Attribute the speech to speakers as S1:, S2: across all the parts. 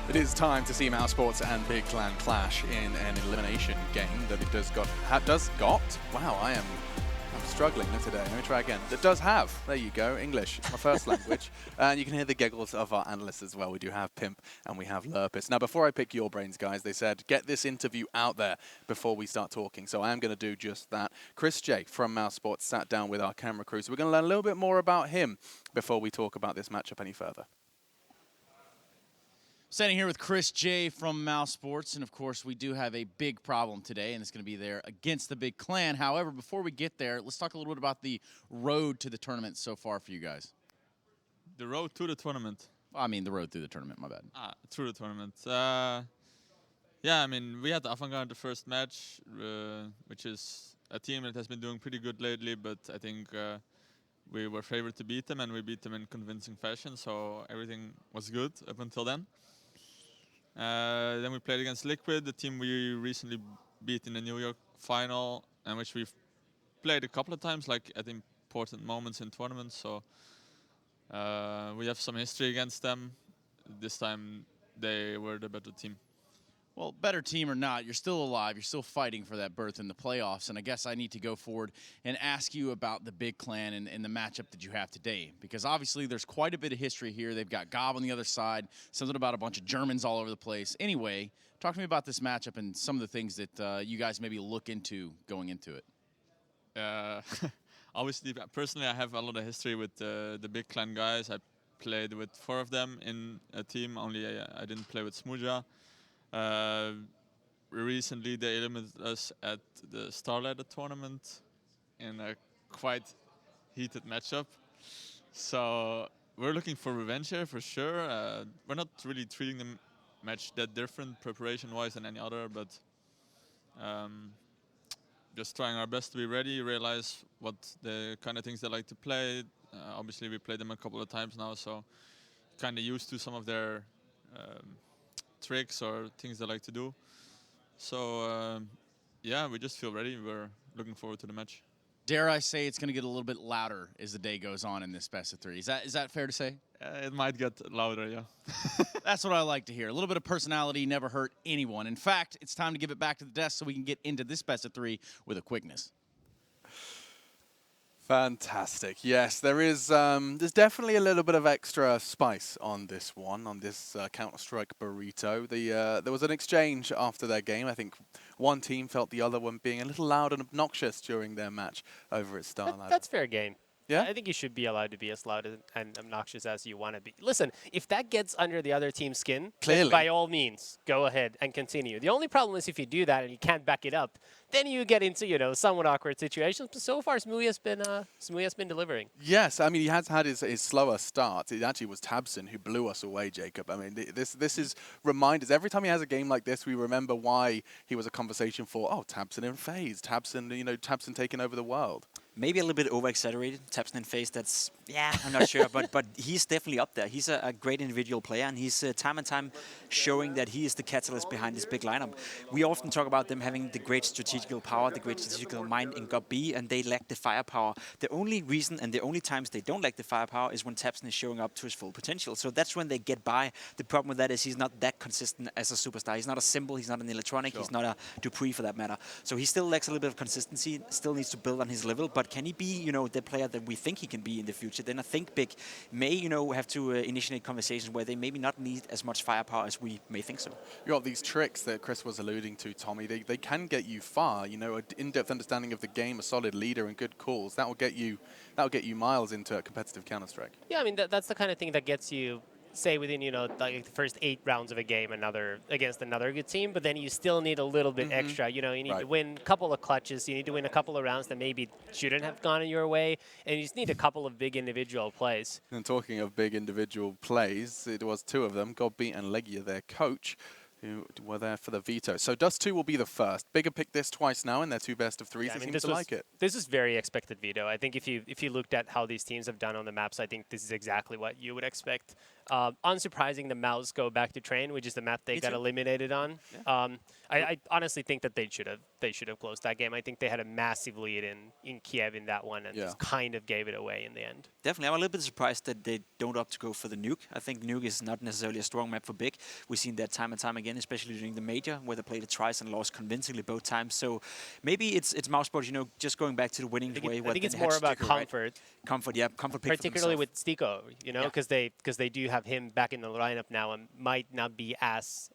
S1: It is time to see mousesports and Big Clan clash in an elimination game that it wow, I'm struggling today. Let me try again. That does have, there you go, English, it's my first language. And you can hear the giggles of our analysts as well. We do have Pimp and we have Lurpus. Now, before I pick your brains, guys, they said, get this interview out there before we start talking. So I am going to do just that. Chris J from mousesports sat down with our camera crew. So we're going to learn a little bit more about him before we talk about this matchup any further.
S2: Standing here with Chris J from mousesports, and of course we do have a big problem today, and it's going to be there against the Big Clan. However, before we get there, let's talk a little bit about the road to the tournament so far for you guys.
S3: The road to the tournament?
S2: I mean the road through the tournament, my bad.
S3: Through the tournament. Yeah, I mean, we had Avantgarde the first match, which is a team that has been doing pretty good lately, but I think we were favored to beat them, and we beat them in convincing fashion, so everything was good up until then. Then we played against Liquid, the team we recently beat in the New York final, and which we've played a couple of times, like at important moments in tournaments. So we have some history against them. This time they were the better team.
S2: Well, better team or not, you're still alive. You're still fighting for that berth in the playoffs. And I guess I need to go forward and ask you about the Big Clan and the matchup that you have today. Because obviously there's quite a bit of history here. They've got Gob on the other side, something about a bunch of Germans all over the place. Anyway, talk to me about this matchup and some of the things that you guys maybe look into going into it.
S3: Obviously, personally, I have a lot of history with the Big Clan guys. I played with 4 of them in a team, only I didn't play with Smooja. Recently they eliminated us at the Starlighter tournament in a quite heated matchup. So we're looking for revenge here for sure. We're not really treating the match that different preparation-wise than any other, but just trying our best to be ready, realize what the kind of things they like to play. Obviously we played them a couple of times now, so kind of used to some of their tricks or things they like to do. So yeah, we just feel ready. We're looking forward to the match.
S2: Dare I say it's going to get a little bit louder as the day goes on in this best of 3. Is that fair to say?
S3: It might get louder, yeah.
S2: That's what I like to hear. A little bit of personality never hurt anyone. In fact, it's time to give it back to the desk so we can get into this best of 3 with a quickness.
S1: Fantastic. Yes, there is. There's definitely a little bit of extra spice on this one, on this Counter-Strike burrito. There was an exchange after their game. I think one team felt the other one being a little loud and obnoxious during their match over at Starlight.
S4: That's fair game.
S1: Yeah?
S4: I think you should be allowed to be as loud and obnoxious as you want to be. Listen, if that gets under the other team's skin, then by all means, go ahead and continue. The only problem is if you do that and you can't back it up, then you get into, you know, somewhat awkward situations. But so far, Smooja's been delivering.
S1: Yes, I mean, he has had his slower start. It actually was Tabson who blew us away, Jacob. I mean, this is reminders. Every time he has a game like this, we remember why he was a conversation for, oh, Tabson in FaZe. Tabson, you know, Tabson taking over the world.
S5: Maybe a little bit over-exaggerated, Tabson in FaZe, that's, yeah, I'm not sure, but he's definitely up there. He's a great individual player, and he's time and time showing that he is the catalyst behind this big lineup. We often talk about them having the great strategical power, the great strategical mind in GOB B, and they lack the firepower. The only reason and the only times they don't lack the firepower is when Tabson is showing up to his full potential. So that's when they get by. The problem with that is he's not that consistent as a superstar. He's not a Symbol, he's not an Electronic, he's not a Dupree for that matter. So he still lacks a little bit of consistency, still needs to build on his level, but can he be, you know, the player that we think he can be in the future? Then I think Big may, you know, have to initiate conversations where they maybe not need as much firepower as we may think so.
S1: You got these tricks that Chris was alluding to, Tommy. They can get you far. You know, an in-depth understanding of the game, a solid leader, and good calls. That will get you miles into a competitive Counter-Strike.
S4: Yeah, I mean that's the kind of thing that gets you, say, within, you know, like the first 8 rounds of a game against another good team, but then you still need a little bit extra. You know, you need to win a couple of clutches, you need to win a couple of rounds that maybe shouldn't have gone in your way, and you just need a couple of big individual plays.
S1: And talking of big individual plays, it was 2 of them, Godbeat and Legia, their coach, who were there for the veto. So Dust2 will be the first. Bigger picked this twice now in their 2 best of 3s.
S4: Yeah, I
S1: They
S4: mean,
S1: seem to like it.
S4: This is very expected veto. I think if you looked at how these teams have done on the maps, I think this is exactly what you would expect. Unsurprising, the Mouse go back to train, which is the map they got eliminated on. Yeah. I honestly think that they should have they should have closed that game. I think they had a massive lead in Kiev in that one and just kind of gave it away in the end.
S5: Definitely. I'm a little bit surprised that they don't opt to go for the nuke. I think nuke is not necessarily a strong map for Big. We've seen that time and time again, especially during the major, where they played it twice and lost convincingly both times. So maybe it's mousesports, you know, just going back to the winning way.
S4: I think it's more about comfort.
S5: Right? Comfort, yeah. Comfort pick
S4: particularly with Stiko, you know, because they do have him back in the lineup now and might not be as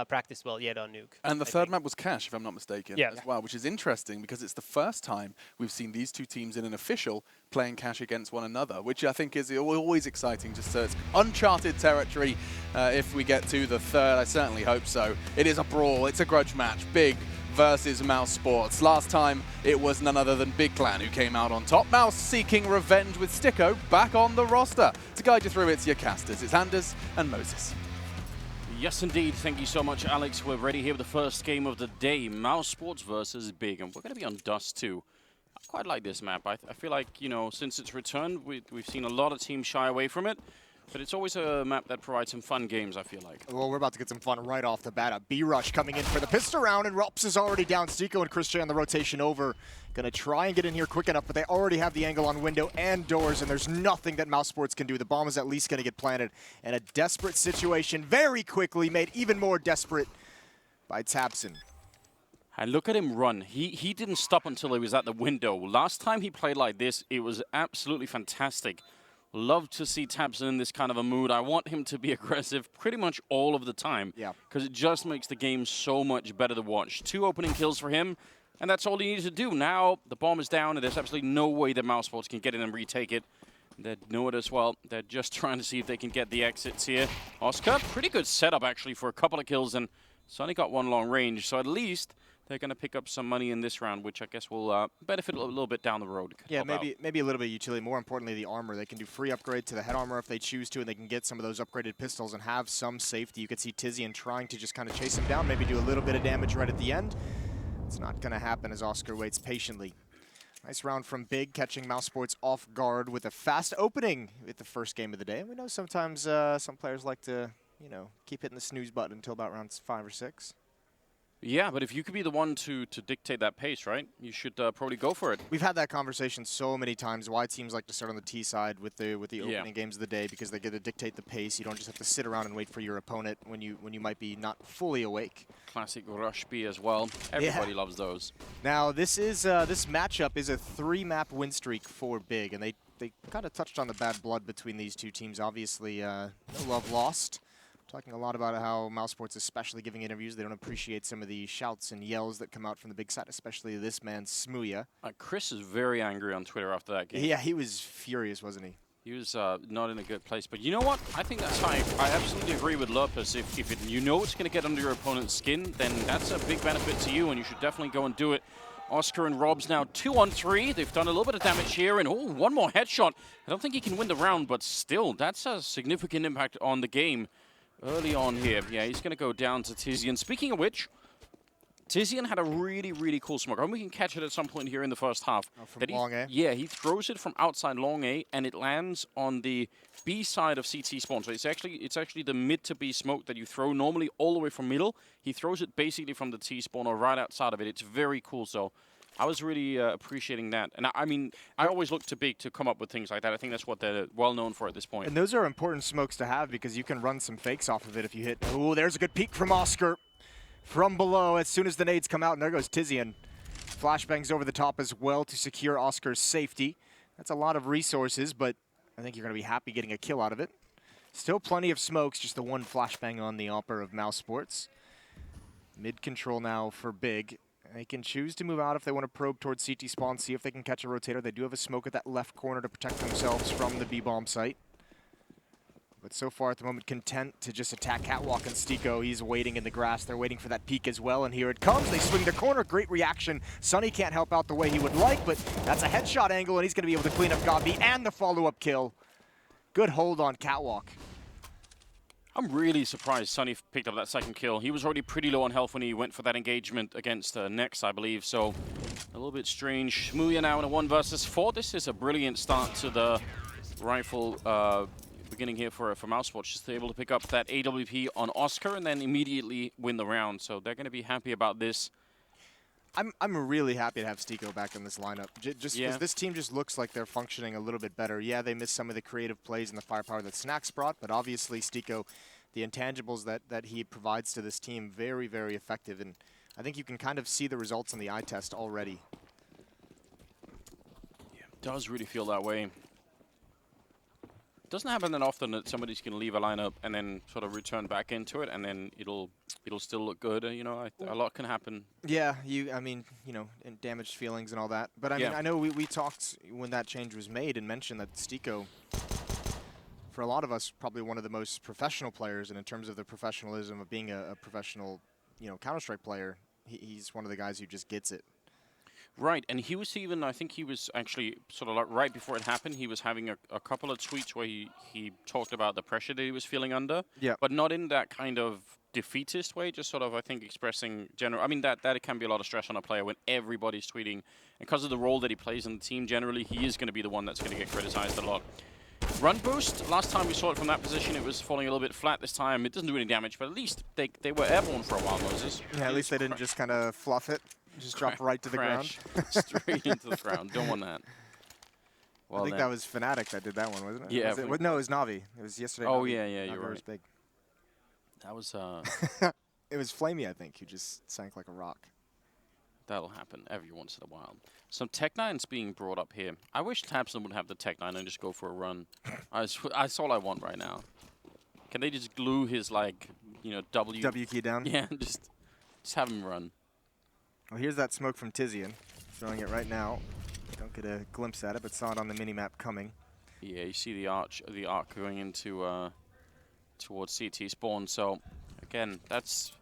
S4: practiced well yet on nuke.
S1: And the third map was Cash, if I'm not mistaken,
S4: Yeah.
S1: as well, which is interesting because it's the first time we've seen these two teams in an official playing Cash against one another, which I think is always exciting. Just so it's uncharted territory if we get to the third. I certainly hope so. It is a brawl. It's a grudge match. Big versus mousesports. Last time it was none other than Big Clan who came out on top. Mouse seeking revenge with Stiko back on the roster. To guide you through it's your casters. It's Anders and Moses.
S6: Yes, indeed. Thank you so much, Alex. We're ready here with the first game of the day, mousesports versus Big, and we're going to be on Dust2. I quite like this map. I feel like, you know, since its return, we've seen a lot of teams shy away from it. But it's always a map that provides some fun games, I feel like.
S7: Well, we're about to get some fun right off the bat. A B-Rush coming in for the pistol round, and Rops is already down. Stiko and Chris J on the rotation over. Going to try and get in here quick enough, but they already have the angle on window and doors, and there's nothing that mousesports can do. The bomb is at least going to get planted. And a desperate situation very quickly made even more desperate by Tabson.
S6: And look at him run. He didn't stop until he was at the window. Last time he played like this, it was absolutely fantastic. Love to see Tabson in this kind of a mood. I want him to be aggressive pretty much all of the time.
S7: Yeah.
S6: Because it just makes the game so much better to watch. 2 opening kills for him, and that's all he needed to do. Now the bomb is down, and there's absolutely no way that mousesports can get in and retake it. They know it as well. They're just trying to see if they can get the exits here. Oscar, pretty good setup actually for a couple of kills, and Sonny got 1 long range. So at least they're going to pick up some money in this round, which I guess will benefit a little bit down the road.
S7: Yeah, maybe a little bit of utility. More importantly, the armor. They can do free upgrade to the head armor if they choose to, and they can get some of those upgraded pistols and have some safety. You could see Tizian trying to just kind of chase him down, maybe do a little bit of damage right at the end. It's not going to happen as Oscar waits patiently. Nice round from Big, catching mousesports off guard with a fast opening at the first game of the day. And we know sometimes some players like to, you know, keep hitting the snooze button until about rounds 5 or 6.
S6: Yeah, but if you could be the one to dictate that pace, right, you should probably go for it.
S7: We've had that conversation so many times, why teams like to start on the T side with the opening games of the day, because they get to dictate the pace. You don't just have to sit around and wait for your opponent when you might be not fully awake.
S6: Classic Rush B as well. Everybody loves those.
S7: Now, this matchup is a 3-map win streak for Big, and they kind of touched on the bad blood between these two teams. Obviously, no love lost. Talking a lot about how mousesports, especially giving interviews, they don't appreciate some of the shouts and yells that come out from the Big side, especially this man, Smuya.
S6: Chris is very angry on Twitter after that game.
S7: Yeah, he was furious, wasn't he?
S6: He was not in a good place. But you know what? I think that's high. I absolutely agree with Lopez. If you know it's going to get under your opponent's skin, then that's a big benefit to you, and you should definitely go and do it. Oscar and Rob's now 2-on-3. They've done a little bit of damage here, and one more headshot. I don't think he can win the round, but still, that's a significant impact on the game. Early on here. Yeah, he's going to go down to Tizian. Speaking of which, Tizian had a really, really cool smoke. I hope we can catch it at some point here in the first half.
S7: Oh, from long A?
S6: Yeah, he throws it from outside long A, and it lands on the B side of CT spawn. So it's actually the mid to B smoke that you throw normally all the way from middle. He throws it basically from the T spawn or right outside of it. It's very cool. So I was really appreciating that. And I mean, I always look to Big to come up with things like that. I think that's what they're well known for at this point.
S7: And those are important smokes to have because you can run some fakes off of it if you hit. Oh, there's a good peek from Oscar from below as soon as the nades come out. And there goes Tizian. Flashbangs over the top as well to secure Oscar's safety. That's a lot of resources, but I think you're going to be happy getting a kill out of it. Still plenty of smokes, just the one flashbang on the Opera of mousesports. Mid control now for Big. They can choose to move out if they want to probe towards CT spawn, see if they can catch a rotator. They do have a smoke at that left corner to protect themselves from the B-bomb site. But so far at the moment, content to just attack Catwalk and Stiko. He's waiting in the grass. They're waiting for that peek as well, and here it comes. They swing the corner. Great reaction. Sonny can't help out the way he would like, but that's a headshot angle, and he's going to be able to clean up Godby and the follow-up kill. Good hold on Catwalk.
S6: I'm really surprised Sonny picked up that second kill. He was already pretty low on health when he went for that engagement against Nex, I believe. So a little bit strange. Shmuya now in a 1 versus 4. This is a brilliant start to the rifle beginning here for mousesports. Just able to pick up that AWP on Oscar and then immediately win the round. So they're going to be happy about this.
S7: I'm really happy to have Stico back in this lineup. Just because this team just looks like they're functioning a little bit better. Yeah, they missed some of the creative plays and the firepower that Snacks brought, but obviously Stico, the intangibles that he provides to this team, very, very effective. And I think you can kind of see the results on the eye test already.
S6: Yeah, it does really feel that way. Doesn't happen that often that somebody's going to leave a lineup and then sort of return back into it, and then it'll still look good. You know, a lot can happen.
S7: Yeah, I mean, you know, and damaged feelings and all that. But I mean, I know we talked when that change was made and mentioned that Stico, for a lot of us, probably one of the most professional players, and in terms of the professionalism of being a professional, you know, Counter-Strike player, he's one of the guys who just gets it.
S6: Right, and he was even, I think he was actually sort of like right before it happened, he was having a couple of tweets where he talked about the pressure that he was feeling under, but not in that kind of defeatist way, just sort of, I think, expressing general, I mean, that it can be a lot of stress on a player when everybody's tweeting, and because of the role that he plays in the team generally, he is going to be the one that's going to get criticized a lot. Run boost, last time we saw it from that position, it was falling a little bit flat this time. It doesn't do any damage, but at least they were airborne for a while, Moses.
S7: Yeah, at least they didn't just kind of fluff it. Just drop right to the ground.
S6: Straight into the ground. Don't want that. Well,
S7: I think that was Fnatic that did that one, wasn't it?
S6: Yeah.
S7: No, it was Navi. It was yesterday.
S6: Oh,
S7: Navi.
S6: yeah,
S7: Navi
S6: you're right.
S7: was big.
S6: That was...
S7: It was Flamey, I think, who just sank like a rock.
S6: That'll happen every once in a while. Some Tech-9's being brought up here. I wish Tabson would have the Tech-9 and just go for a run. That's all I want right now. Can they just glue his, like, you know, W
S7: key down?
S6: Yeah, just have him run.
S7: Well, here's that smoke from Tizian. Throwing it right now. Don't get a glimpse at it, but saw it on the mini-map coming.
S6: Yeah, you see the arc going into towards CT spawn. So, again, that's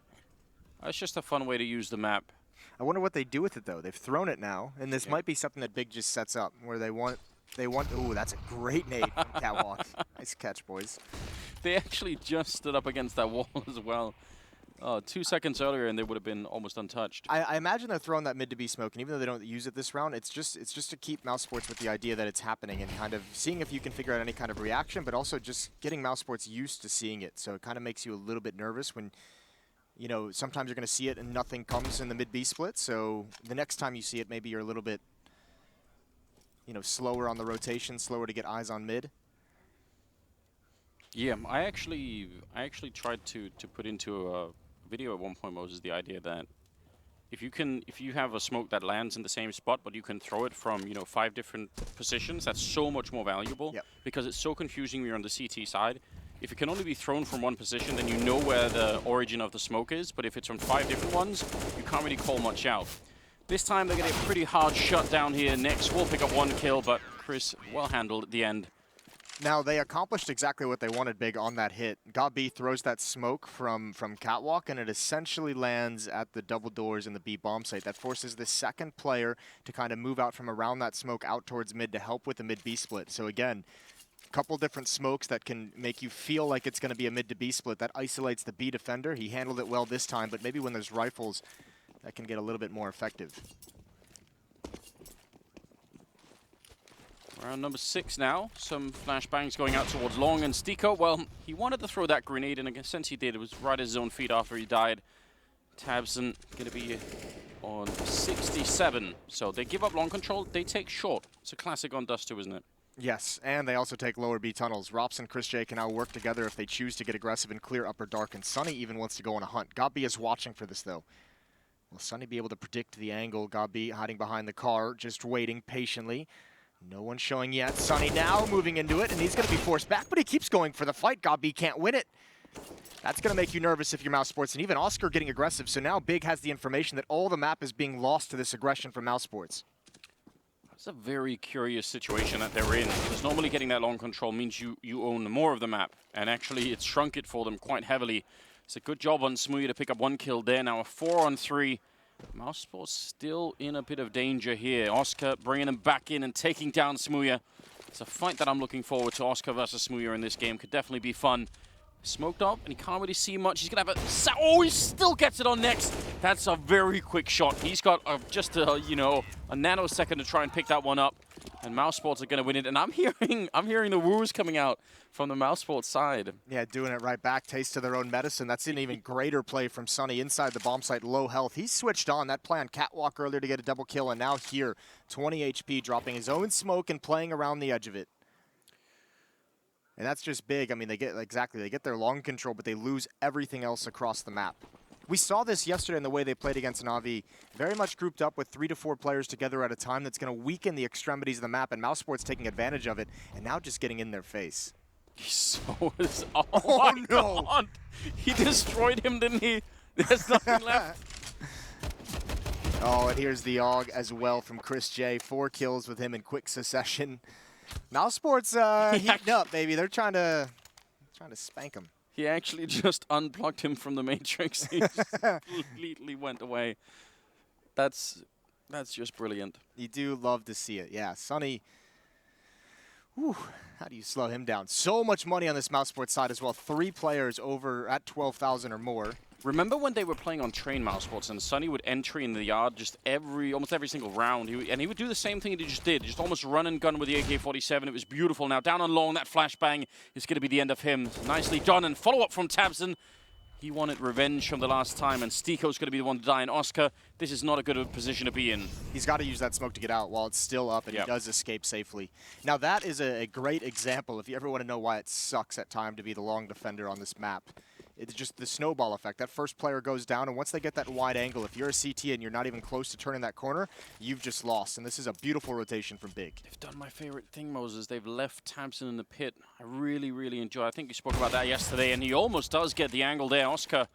S6: just a fun way to use the map.
S7: I wonder what they do with it, though. They've thrown it now, and this might be something that Big just sets up, where they want, ooh, that's a great nade from Catwalk. Nice catch, boys.
S6: They actually just stood up against that wall as well. 2 seconds earlier, and they would have been almost untouched.
S7: I imagine they're throwing that mid to B smoke, and even though they don't use it this round, it's just to keep mousesports with the idea that it's happening and kind of seeing if you can figure out any kind of reaction, but also just getting mousesports used to seeing it. So it kind of makes you a little bit nervous when, you know, sometimes you're going to see it and nothing comes in the mid B split. So the next time you see it, maybe you're a little bit, you know, slower on the rotation, slower to get eyes on mid.
S6: Yeah, I actually tried to put into a video at one point, Moses, the idea that if you have a smoke that lands in the same spot, but you can throw it from, you know, 5 different positions, that's so much more valuable because it's so confusing when you're on the CT side. If it can only be thrown from one position, then you know where the origin of the smoke is, but if it's from 5 different ones, you can't really call much out. This time they're getting a pretty hard shut down here. Next will pick up 1 kill, but Chris well handled at the end.
S7: Now, they accomplished exactly what they wanted, Big, on that hit. Gabi throws that smoke from Catwalk, and it essentially lands at the double doors in the B bomb site. That forces the second player to kind of move out from around that smoke out towards mid to help with the mid-B split. So again, a couple different smokes that can make you feel like it's going to be a mid to B split. That isolates the B defender. He handled it well this time, but maybe when there's rifles, that can get a little bit more effective.
S6: Round number 6 now. Some flashbangs going out towards Long and Stico. Well, he wanted to throw that grenade, and in a sense he did. It was right at his own feet after he died. Tabson going to be on 67. So they give up long control. They take short. It's a classic on Dust2, isn't it?
S7: Yes, and they also take lower B tunnels. Rops and Chris J can now work together if they choose to get aggressive and clear upper dark, and Sunny even wants to go on a hunt. Gabi is watching for this, though. Will Sunny be able to predict the angle? Gabi hiding behind the car, just waiting patiently. No one showing yet. Sunny now moving into it, and he's going to be forced back, but he keeps going for the fight. Gabi can't win it. That's going to make you nervous if you're mousesports, and even Oscar getting aggressive. So now Big has the information that all the map is being lost to this aggression from mousesports.
S6: It's a very curious situation that they're in, because normally getting that long control means you own more of the map, and actually it's shrunk it for them quite heavily. It's a good job on Smooya to pick up 1 kill there. Now a 4-on-3. mousesports still in a bit of danger here. Oscar bringing him back in and taking down Smooya. It's a fight that I'm looking forward to. Oscar versus Smooya in this game could definitely be fun. Smoked up, and he can't really see much. He's going to have a... Oh, he still gets it on next. That's a very quick shot. He's got just a, you know, a nanosecond to try and pick that one up. And mousesports are going to win it. And I'm hearing the woos coming out from the mousesports side.
S7: Yeah, doing it right back. Taste of their own medicine. That's an even greater play from Sunny inside the bomb site, low health. He switched on that play on Catwalk earlier to get a double kill, and now here, 20 HP, dropping his own smoke and playing around the edge of it. And that's just big. I mean, they get their long control, but they lose everything else across the map. We saw this yesterday in the way they played against Na'Vi. Very much grouped up with 3 to 4 players together at a time. That's going to weaken the extremities of the map, and mousesports taking advantage of it, and now just getting in their face.
S6: Oh no! God. He destroyed him, didn't he? There's nothing left.
S7: Oh, and here's the AUG as well from Chris J. 4 kills with him in quick succession. mousesports heating up, baby. They're trying to spank him.
S6: He actually just unplugged him from the Matrix. He just completely went away. That's just brilliant.
S7: You do love to see it. Yeah, Sunny. Whew, how do you slow him down? So much money on this mousesports side as well. 3 players over at 12,000 or more.
S6: Remember when they were playing on train mousesports and Sunny would entry in the yard just almost every single round, and he would do the same thing he just did, just almost run and gun with the AK-47. It was beautiful. Now down on long, that flashbang is going to be the end of him. Nicely done, and follow-up from Tabson. He wanted revenge from the last time, and Stiko's going to be the one to die. And Oscar, this is not a good position to be in.
S7: He's got to use that smoke to get out while it's still up, and he does escape safely. Now that is a great example, if you ever want to know why it sucks at time to be the long defender on this map. It's just the snowball effect. That first player goes down, and once they get that wide angle, if you're a CT and you're not even close to turning that corner, you've just lost. And this is a beautiful rotation from Big.
S6: They've done my favorite thing, Moses. They've left Tabson in the pit. I really, really enjoy it. I think you spoke about that yesterday, and he almost does get the angle there. Oscar,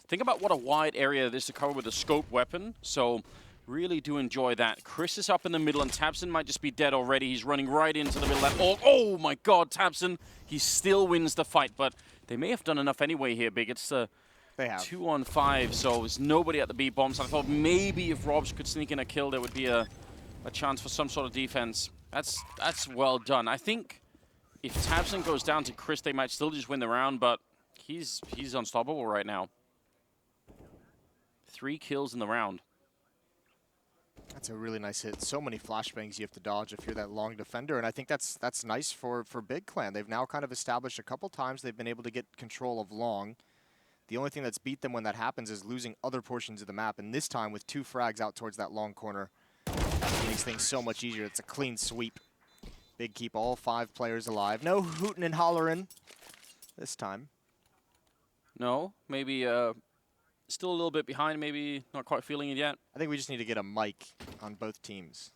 S6: think about what a wide area this is to cover with a scoped weapon. So really do enjoy that. Chris is up in the middle, and Tabson might just be dead already. He's running right into the middle. Oh my God, Tabson. He still wins the fight, but they may have done enough anyway here, Big. It's 2-on-5, so there's nobody at the B bombs. I thought maybe if Robs could sneak in a kill, there would be a chance for some sort of defense. That's well done. I think if Tabson goes down to Chris, they might still just win the round, but he's unstoppable right now. 3 kills in the round.
S7: That's a really nice hit. So many flashbangs you have to dodge if you're that long defender, and I think that's nice for Big Clan. They've now kind of established a couple times they've been able to get control of long. The only thing that's beat them when that happens is losing other portions of the map, and this time with 2 frags out towards that long corner, that makes things so much easier. It's a clean sweep. Big keep all 5 players alive. No hooting and hollering this time.
S6: No, maybe still a little bit behind, maybe not quite feeling it yet.
S7: I think we just need to get a mic on both teams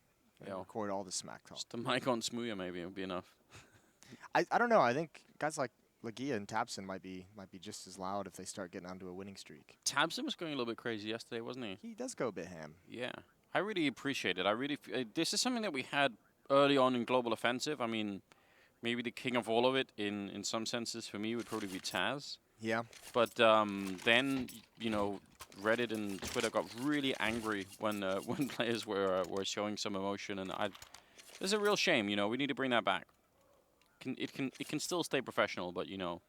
S7: and record all the smack talk.
S6: Just a mic on Smooya maybe would be enough.
S7: I don't know. I think guys like Lagia and Tabson might be just as loud if they start getting onto a winning streak.
S6: Tabson was going a little bit crazy yesterday, wasn't he?
S7: He does go a bit ham.
S6: Yeah. I really appreciate it. This is something that we had early on in Global Offensive. I mean, maybe the king of all of it in some senses for me would probably be Taz.
S7: Yeah.
S6: But then, you know, Reddit and Twitter got really angry when players were showing some emotion, and it's a real shame. You know, we need to bring that back. It can still stay professional, but you know,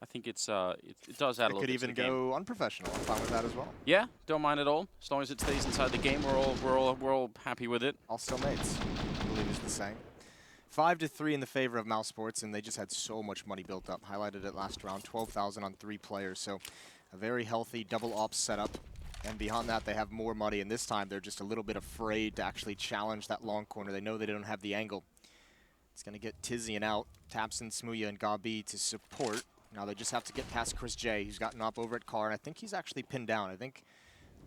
S6: I think it does add a little bit to the game.
S7: It could even go unprofessional. I'm fine with that as well.
S6: Yeah, don't mind at all. As long as it stays inside the game, we're all happy with it.
S7: All still mates, I believe is the same. 5-3 in the favor of mousesports, and they just had so much money built up. Highlighted it last round, 12,000 on 3 players. So a very healthy double ops setup. And beyond that, they have more money. And this time, they're just a little bit afraid to actually challenge that long corner. They know they don't have the angle. It's going to get Tizian out. Tabson, Smooya, and Gabi to support. Now they just have to get past Chris J, who's gotten up over at Car. And I think he's actually pinned down. I think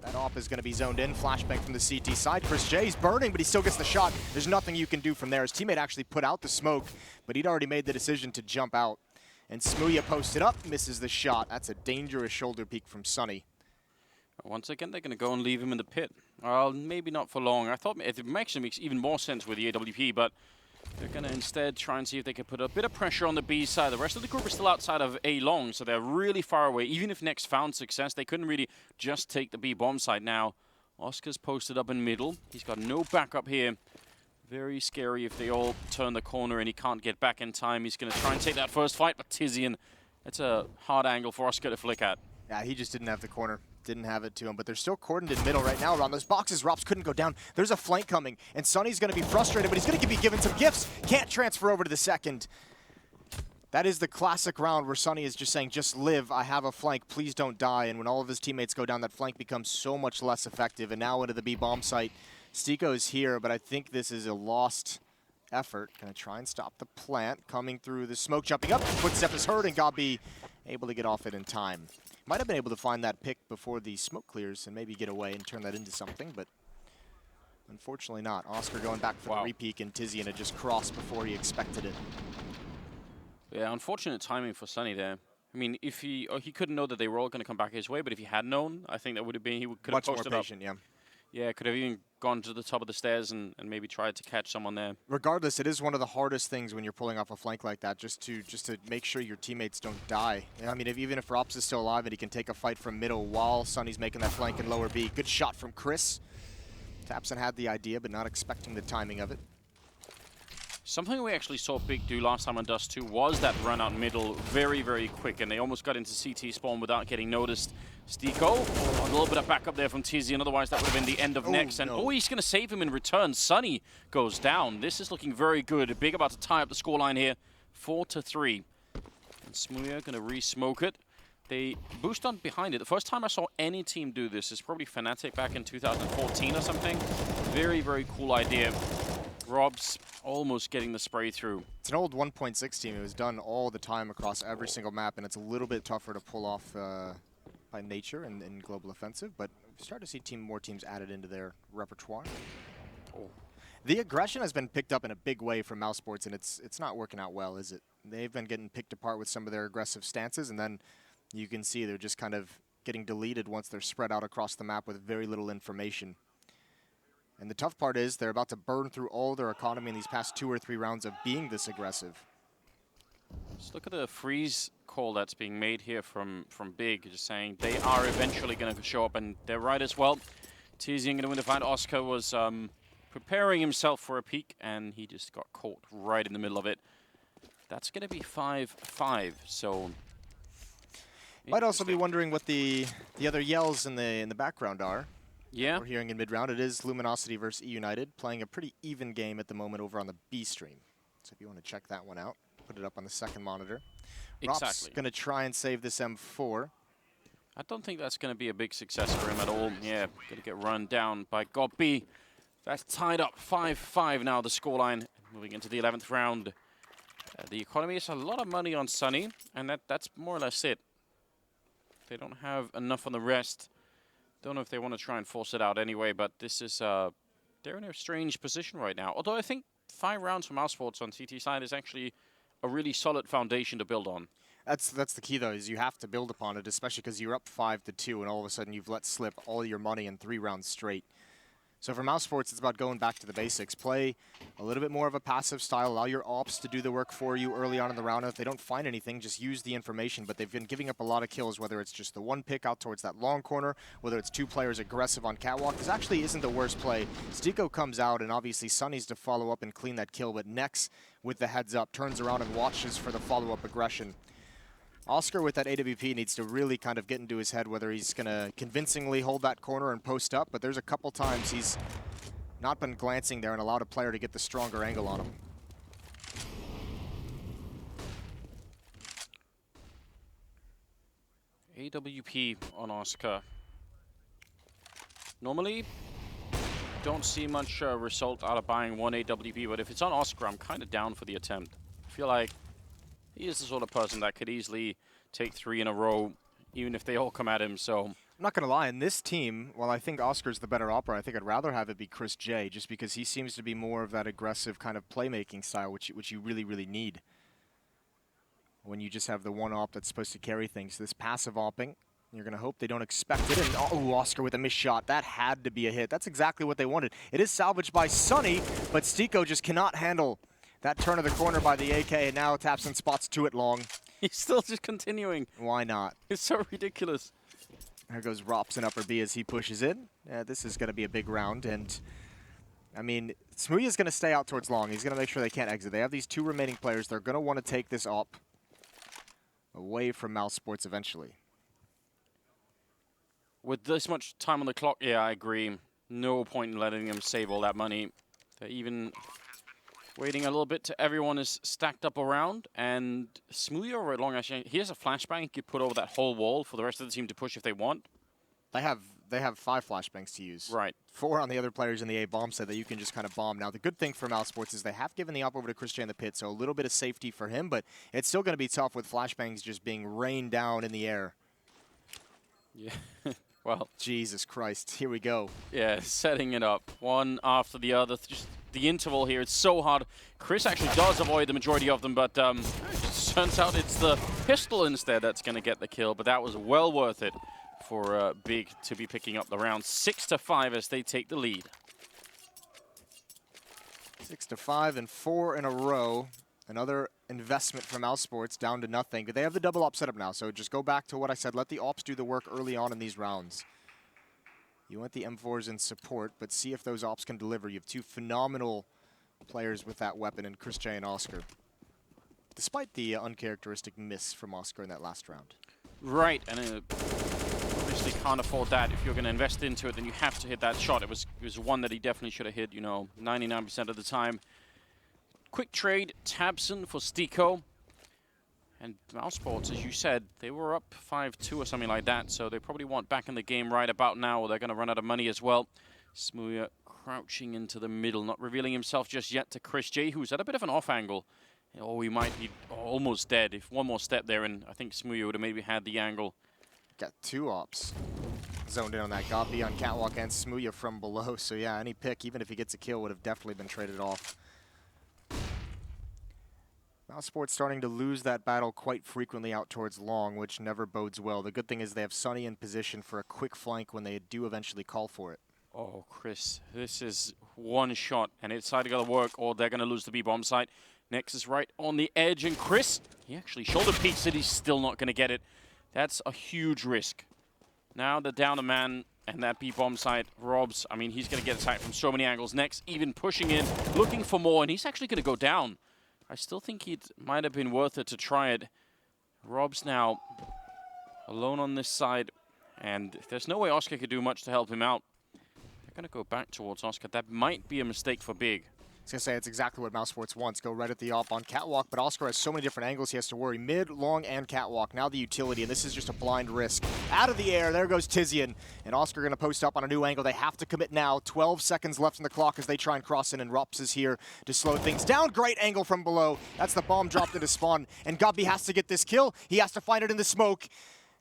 S7: that op is going to be zoned in. Flashbang from the CT side. Chris J, he's burning, but he still gets the shot. There's nothing you can do from there. His teammate actually put out the smoke, but he'd already made the decision to jump out. And Smooya posted up, misses the shot. That's a dangerous shoulder peek from Sunny.
S6: Once again, they're going to go and leave him in the pit. Well, maybe not for long. I thought it makes even more sense with the AWP, but they're going to instead try and see if they can put a bit of pressure on the B side. The rest of the group is still outside of A long, so they're really far away. Even if Next found success, they couldn't really just take the B bomb side now. Oscar's posted up in middle. He's got no backup here. Very scary if they all turn the corner and he can't get back in time. He's going to try and take that first fight, but Tizian, that's a hard angle for Oscar to flick at.
S7: Yeah, he just didn't have the corner. didn't have it to him, but they're still cordoned in middle right now around those boxes. Rops couldn't go down. There's a flank coming, and Sunny's going to be frustrated, but he's going to be given some gifts. Can't transfer over to the second. That is the classic round where Sunny is just saying, just live, I have a flank, please don't die. And when all of his teammates go down, that flank becomes so much less effective. And now into the B bomb site. Stiko is here, but I think this is a lost effort. Gonna try and stop the plant. Coming through the smoke, jumping up. Footstep is heard, and Gabi able to get off it in time. Might have been able to find that pick before the smoke clears and maybe get away and turn that into something, but unfortunately not. Oscar going back for the repeak, and Tizian had just crossed before he expected it.
S6: Yeah, unfortunate timing for Sunny there. I mean, if he couldn't know that they were all going to come back his way, but if he had known, I think that would have been, he could have posted
S7: much more patient,
S6: up.
S7: yeah.
S6: Yeah, could have even gone to the top of the stairs and maybe tried to catch someone there.
S7: Regardless, it is one of the hardest things when you're pulling off a flank like that, just to make sure your teammates don't die. I mean, even if Rops is still alive and he can take a fight from middle while Sunny's making that flank in lower B. Good shot from Chris. Tapson had the idea, but not expecting the timing of it.
S6: Something we actually saw Big do last time on Dust2 was that run out middle very, very quick, and they almost got into CT spawn without getting noticed. Stiko, a little bit of backup there from Tizian, otherwise that would have been the end of next. And he's going to save him in return. Sunny goes down. This is looking very good. Big about to tie up the scoreline here, 4-3. And Smooya going to re-smoke it. They boost on behind it. The first time I saw any team do this is probably Fnatic back in 2014 or something. Very, very cool idea. Rob's almost getting the spray through.
S7: It's an old 1.6 team. It was done all the time across every single map, and it's a little bit tougher to pull off by nature in Global Offensive, but we start to see more teams added into their repertoire. The aggression has been picked up in a big way from mousesports, and it's not working out well, is it? They've been getting picked apart with some of their aggressive stances, and then you can see they're just kind of getting deleted once they're spread out across the map with very little information. And the tough part is they're about to burn through all their economy in these past 2 or 3 rounds of being this aggressive.
S6: Just look at the freeze call that's being made here from Big, just saying they are eventually going to show up, and they're right as well. Tizian going to win the fight. Oscar was preparing himself for a peek, and he just got caught right in the middle of it. That's going to be 5-5, so...
S7: Might also be wondering what the other yells in the background are.
S6: Yeah.
S7: We're hearing in mid-round. It is Luminosity versus E-United, playing a pretty even game at the moment over on the B stream. So if you want to check that one out, put it up on the second monitor.
S6: Exactly.
S7: Rob's going to try and save this M4.
S6: I don't think that's going to be a big success for him at all. Yeah, going to get run down by Gobi. That's tied up 5-5 now, the scoreline. Moving into the 11th round. The economy is a lot of money on Sunny, and that's more or less it. They don't have enough on the rest. Don't know if they want to try and force it out anyway, but this is, they're in a strange position right now. Although I think 5 rounds from mousesports on CT side is actually a really solid foundation to build on. That's
S7: the key, though, is you have to build upon it, especially because you're up 5-2, and all of a sudden you've let slip all your money in 3 rounds straight. So for mousesports, it's about going back to the basics. Play a little bit more of a passive style. Allow your ops to do the work for you early on in the round. And if they don't find anything, just use the information. But they've been giving up a lot of kills, whether it's just the one pick out towards that long corner, whether it's 2 players aggressive on catwalk. This actually isn't the worst play. Stiko comes out, and obviously Sunny's to follow up and clean that kill. But Nex, with the heads up, turns around and watches for the follow-up aggression. Oscar with that AWP needs to really kind of get into his head whether he's going to convincingly hold that corner and post up, but there's a couple times he's not been glancing there and allowed a player to get the stronger angle on him.
S6: AWP on Oscar. Normally, don't see much result out of buying 1 AWP, but if it's on Oscar, I'm kind of down for the attempt. I feel like he is the sort of person that could easily take 3 in a row, even if they all come at him, so...
S7: I'm not going to lie, in this team, while I think Oscar's the better opera, I think I'd rather have it be Chris J, just because he seems to be more of that aggressive kind of playmaking style, which you really, really need. When you just have the one op that's supposed to carry things. This passive opping, you're going to hope they don't expect it, and oh, Oscar with a missed shot. That had to be a hit. That's exactly what they wanted. It is salvaged by Sunny, but Stiko just cannot handle that turn of the corner by the AK, and now Tapson spots 2 it long.
S6: He's still just continuing.
S7: Why not?
S6: It's so ridiculous.
S7: There goes Rops in upper B as he pushes in. This is going to be a big round, and I mean, Smooya's going to stay out towards long. He's going to make sure they can't exit. They have these 2 remaining players. They're going to want to take this op away from mousesports eventually.
S6: With this much time on the clock, yeah, I agree. No point in letting them save all that money. They're even waiting a little bit till everyone is stacked up around. And Smoothie right along, actually, he has a flashbang he could put over that whole wall for the rest of the team to push if they want.
S7: They have 5 flashbangs to use.
S6: Right.
S7: 4 on the other players in the A bomb set that you can just kind of bomb. Now, the good thing for mousesports is they have given the op over to Chris J in the pit, so a little bit of safety for him, but it's still going to be tough with flashbangs just being rained down in the air.
S6: Yeah. Well,
S7: Jesus Christ, here we go.
S6: Yeah, setting it up one after the other. Just the interval here, it's so hard. Chris actually does avoid the majority of them, but it just turns out it's the pistol instead that's going to get the kill. But that was well worth it for Big to be picking up the round. 6-5 as they take the lead.
S7: 6-5 and 4 in a row. Another investment from mousesports down to nothing. But they have the double op setup now, so just go back to what I said. Let the ops do the work early on in these rounds. You want the M4s in support, but see if those ops can deliver. You have 2 phenomenal players with that weapon in Chris J and Oscar. Despite the uncharacteristic miss from Oscar in that last round.
S6: Right, and obviously can't afford that. If you're going to invest into it, then you have to hit that shot. It was one that he definitely should have hit, you know, 99% of the time. Quick trade, Tabson for Stiko. And mousesports, as you said, they were up 5-2 or something like that, so they probably want back in the game right about now, or they're going to run out of money as well. Smooya crouching into the middle, not revealing himself just yet to Chris J, who's at a bit of an off angle. Oh, he might be almost dead. If one more step there, and I think Smooya would have maybe had the angle.
S7: Got 2 ops zoned in on that. Gabi on catwalk and Smooya from below, so yeah, any pick, even if he gets a kill, would have definitely been traded off. mousesports starting to lose that battle quite frequently out towards long, which never bodes well. The good thing is they have Sunny in position for a quick flank when they do eventually call for it.
S6: Oh, Chris, this is one shot, and it's either going to work or they're going to lose the B-bomb site. Nexus right on the edge, and Chris, he actually shoulder peeks it. He's still not going to get it. That's a huge risk. Now they're down a man, and that B-bomb site, Robs, I mean, he's going to get attacked from so many angles. Next, even pushing in, looking for more, and he's actually going to go down. I still think it might have been worth it to try it. Rob's now alone on this side, and there's no way Oscar could do much to help him out. They're going to go back towards Oscar. That might be a mistake for Big.
S7: I was going to say, it's exactly what mousesports wants. Go right at the op on catwalk, but Oscar has so many different angles he has to worry. Mid, long, and catwalk. Now the utility, and this is just a blind risk. Out of the air, there goes Tizian. And Oscar going to post up on a new angle. They have to commit now. 12 seconds left in the clock as they try and cross in, and Rops is here to slow things down. Great angle from below. That's the bomb dropped into spawn, and Gabi has to get this kill. He has to find it in the smoke.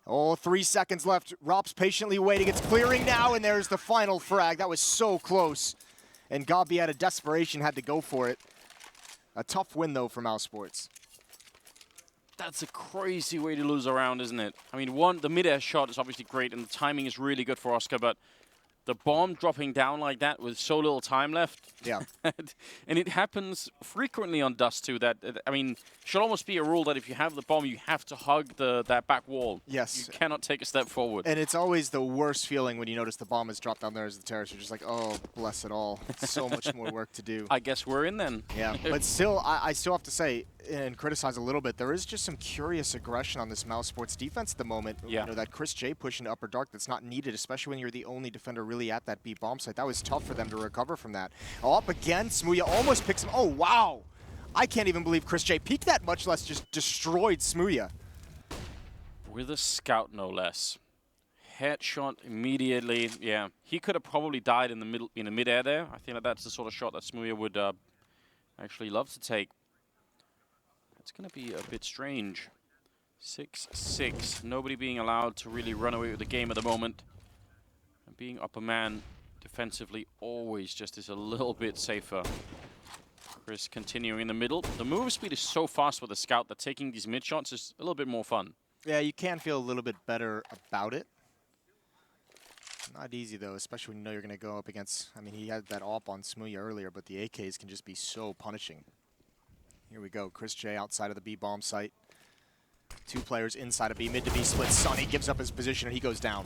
S7: Oh, 3 seconds left. Rops patiently waiting. It's clearing now, and there's the final frag. That was so close. And Gabi out of desperation had to go for it. A tough win, though, for mousesports.
S6: That's a crazy way to lose a round, isn't it? I mean, the mid-air shot is obviously great, and the timing is really good for Oscar, but the bomb dropping down like that with so little time left.
S7: Yeah.
S6: And it happens frequently on Dust2 that, I mean, should almost be a rule that if you have the bomb, you have to hug that back wall.
S7: Yes.
S6: You cannot take a step forward.
S7: And it's always the worst feeling when you notice the bomb is dropped down there as the terrace. You're just like, oh, bless it all. So much more work to do.
S6: I guess we're in then.
S7: Yeah, but still, I still have to say, and criticize a little bit, there is just some curious aggression on this mousesports defense at the moment.
S6: Yeah.
S7: You know, that Chris J push into upper dark that's not needed, especially when you're the only defender really at that B bomb site. That was tough for them to recover from that. Oh, up again, Smooya almost picks him. Oh, wow. I can't even believe Chris J peeked that, much less just destroyed Smooya.
S6: With a scout, no less. Headshot immediately. Yeah, he could have probably died in the mid-air there. I think that's the sort of shot that Smooya would actually love to take. It's going to be a bit strange. 6-6. Nobody being allowed to really run away with the game at the moment. And being up a man defensively always just is a little bit safer. Chris continuing in the middle. The move speed is so fast with the scout that taking these mid shots is a little bit more fun.
S7: Yeah, you can feel a little bit better about it. Not easy, though, especially when you know you're going to go up against... I mean, he had that op on Smooya earlier, but the AKs can just be so punishing. Here we go. Chris J outside of the B bomb site. 2 players inside of B. Mid to B split. Sunny gives up his position, and he goes down.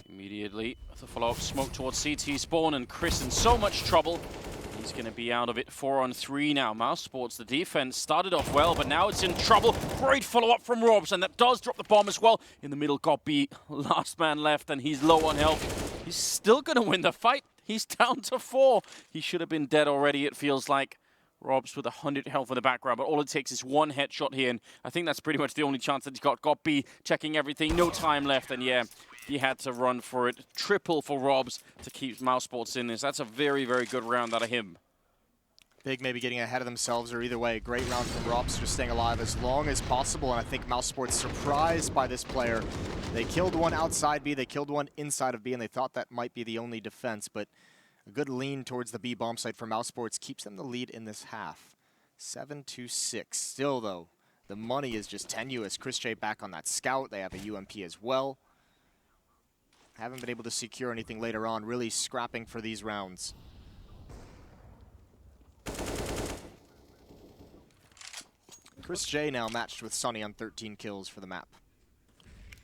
S6: Immediately, the follow-up smoke towards CT spawn, and Chris in so much trouble. He's going to be out of it 4-on-3 now. mousesports, the defense started off well, but now it's in trouble. Great follow-up from Robs, and that does drop the bomb as well. In the middle, got beat. Last man left, and he's low on health. He's still going to win the fight. He's down to 4. He should have been dead already, it feels like. Robs with 100 health in the background, but all it takes is one headshot here, and I think that's pretty much the only chance that he's got. Got B, checking everything, no time left, and yeah, he had to run for it. Triple for Robs to keep mousesports in this. That's a very, very good round out of him.
S7: Big maybe getting ahead of themselves, or either way, great round from Robs, just staying alive as long as possible, and I think mousesports surprised by this player. They killed one outside B, they killed one inside of B, and they thought that might be the only defense, but a good lean towards the B bomb site for mousesports keeps them the lead in this half. 7-6. Still, though, the money is just tenuous. Chris J back on that scout. They have a UMP as well. Haven't been able to secure anything later on. Really scrapping for these rounds. Chris J now matched with Sunny on 13 kills for the map.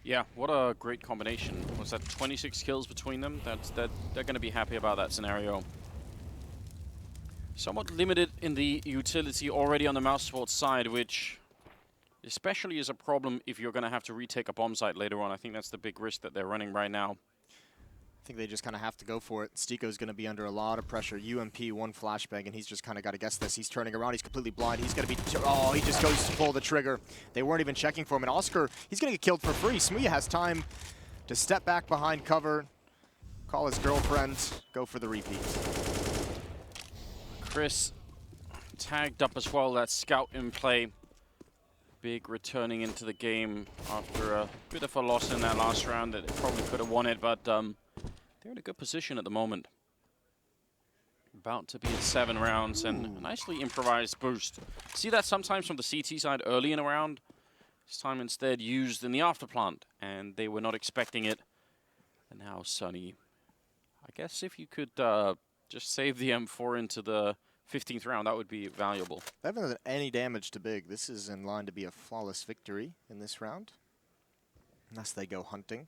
S6: Yeah, what a great combination. Was that 26 kills between them? They're going to be happy about that scenario. Somewhat limited in the utility already on the mousesports side, which especially is a problem if you're going to have to retake a bomb site later on. I think that's the big risk that they're running right now.
S7: I think they just kind of have to go for it. Stiko's going to be under a lot of pressure. UMP, one flashbang, and he's just kind of got to guess this. He's turning around. He's completely blind. He's going to be... Oh, he just goes to pull the trigger. They weren't even checking for him. And Oscar, he's going to get killed for free. Smooya has time to step back behind cover, call his girlfriend, go for the repeat.
S6: Chris tagged up as well. That scout in play. Big returning into the game after a bit of a loss in that last round that they probably could have won it, but they're in a good position at the moment. About to be at 7 rounds and a nicely improvised boost. See that sometimes from the CT side early in a round. This time instead used in the afterplant, and they were not expecting it. And now Sunny. I guess if you could just save the M4 into the 15th round, that would be valuable.
S7: They haven't done any damage to Big. This is in line to be a flawless victory in this round, unless they go hunting.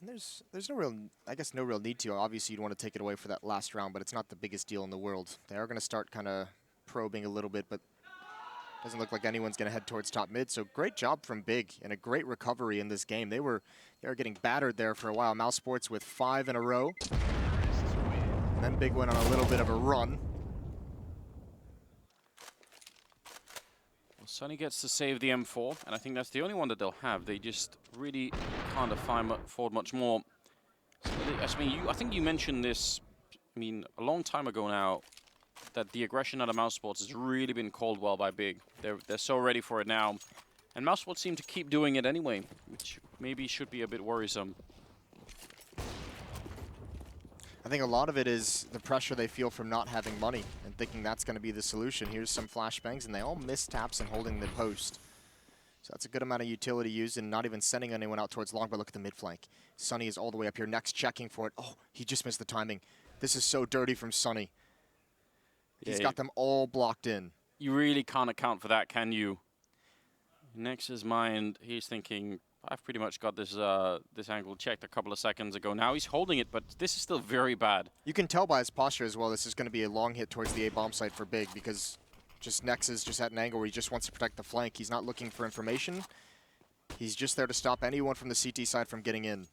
S7: And there's no real, I guess, no real need to. Obviously, you'd want to take it away for that last round, but it's not the biggest deal in the world. They are going to start kind of probing a little bit, but doesn't look like anyone's going to head towards top mid. So great job from Big and a great recovery in this game. They were getting battered there for a while. mousesports with 5 in a row. And then Big went on a little bit of a run.
S6: Well, Sunny gets to save the M4, and I think that's the only one that they'll have. They just really can't afford much more. So I think you mentioned this, a long time ago now, that the aggression out of mousesports has really been called well by Big. They're so ready for it now. And mousesports seem to keep doing it anyway, which maybe should be a bit worrisome.
S7: I think a lot of it is the pressure they feel from not having money and thinking that's going to be the solution. Here's some flashbangs, and they all miss taps and holding the post. So that's a good amount of utility used and not even sending anyone out towards long, but look at the mid flank. Sunny is all the way up here next, checking for it. Oh, he just missed the timing. This is so dirty from Sunny. He's got them all blocked in.
S6: You really can't account for that, can you? Nex's mind, he's thinking, I've pretty much got this this angle checked a couple of seconds ago. Now he's holding it, but this is still very bad.
S7: You can tell by his posture as well, this is going to be a long hit towards the A-bomb site for Big, because just Nex is just at an angle where he just wants to protect the flank. He's not looking for information. He's just there to stop anyone from the CT side from getting in.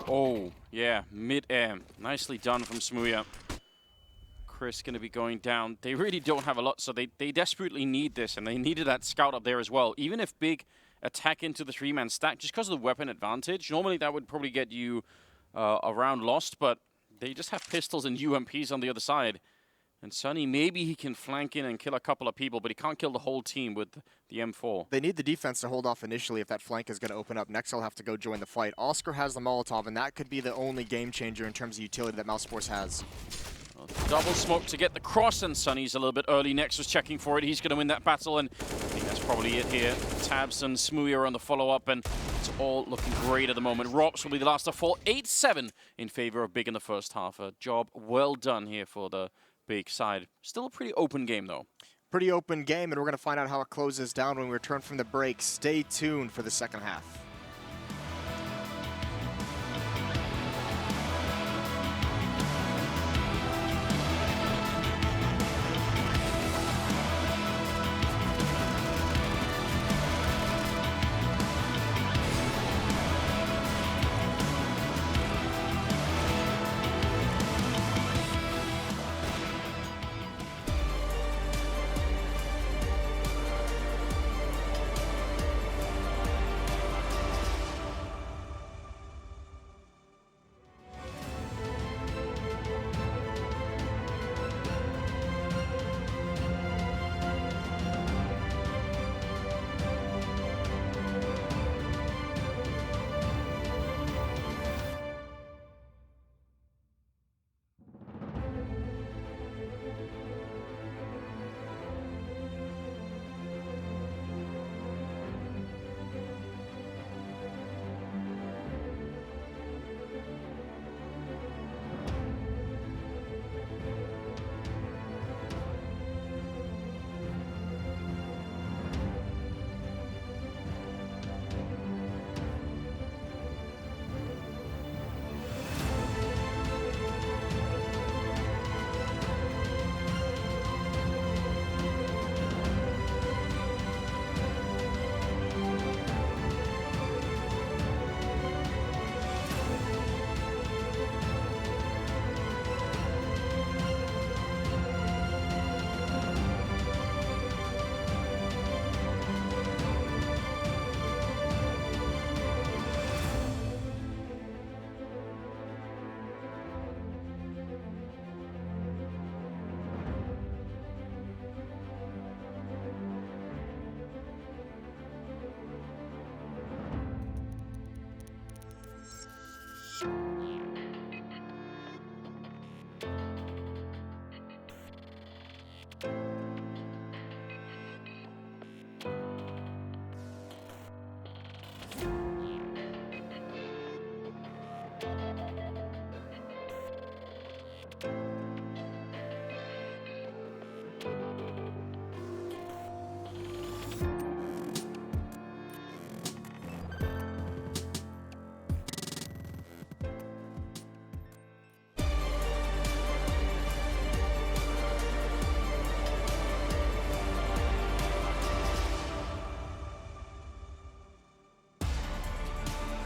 S6: Oh, yeah, mid-air. Nicely done from Smooya. Chris going to be going down. They really don't have a lot, so they desperately need this, and they needed that scout up there as well. Even if Big attack into the 3-man stack, just because of the weapon advantage, normally that would probably get you a round lost, but they just have pistols and UMPs on the other side. And Sunny, maybe he can flank in and kill a couple of people, but he can't kill the whole team with the M4.
S7: They need the defense to hold off initially if that flank is going to open up. Next, they'll have to go join the fight. Oscar has the Molotov, and that could be the only game changer in terms of utility that mousesports has.
S6: Well, double smoke to get the cross, and Sunny's a little bit early. Next was checking for it. He's going to win that battle, and I think that's probably it here. Tabs and Smooya on the follow-up, and it's all looking great at the moment. Rops will be the last to fall. 8-7 in favor of Big in the first half. A job well done here for the Big side. Still a pretty open game, though.
S7: Pretty open game, and we're going to find out how it closes down when we return from the break. Stay tuned for the second half.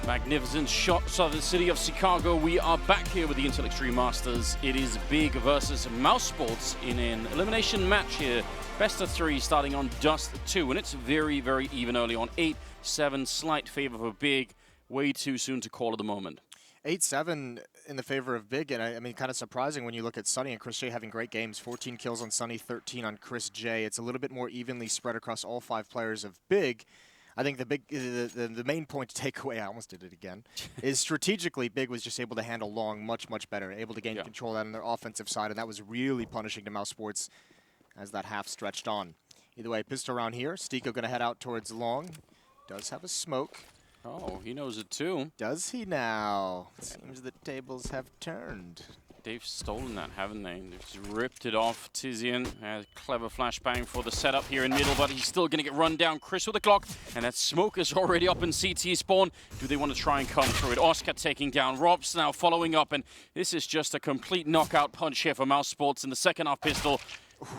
S6: Magnificent shots of the city of Chicago. We are back here with the Intel Extreme Masters. It is Big versus mousesports in an elimination match here. Best of 3 starting on Dust2, and it's very, very even early on. 8-7, slight favor for Big. Way too soon to call at the moment.
S7: 8-7 in the favor of Big, and I mean, kind of surprising when you look at Sunny and Chris J having great games. 14 kills on Sunny, 13 on Chris J. It's a little bit more evenly spread across all 5 players of Big. I think the main point to take away, I almost did it again, is strategically Big was just able to handle long much better, able to gain control of that on their offensive side, and that was really punishing to mousesports as that half stretched on. Either way, pistol round here. Stiko going to head out towards long. Does have a smoke.
S6: Oh, he knows it too.
S7: Does he now? It seems the tables have turned.
S6: They've stolen that, haven't they? They've just ripped it off. Tizian, a clever flashbang for the setup here in middle, but he's still going to get run down. Chris with the clock, and that smoke is already up in CT spawn. Do they want to try and come through it? Oscar taking down Robs now following up, and this is just a complete knockout punch here for mousesports in the second half pistol.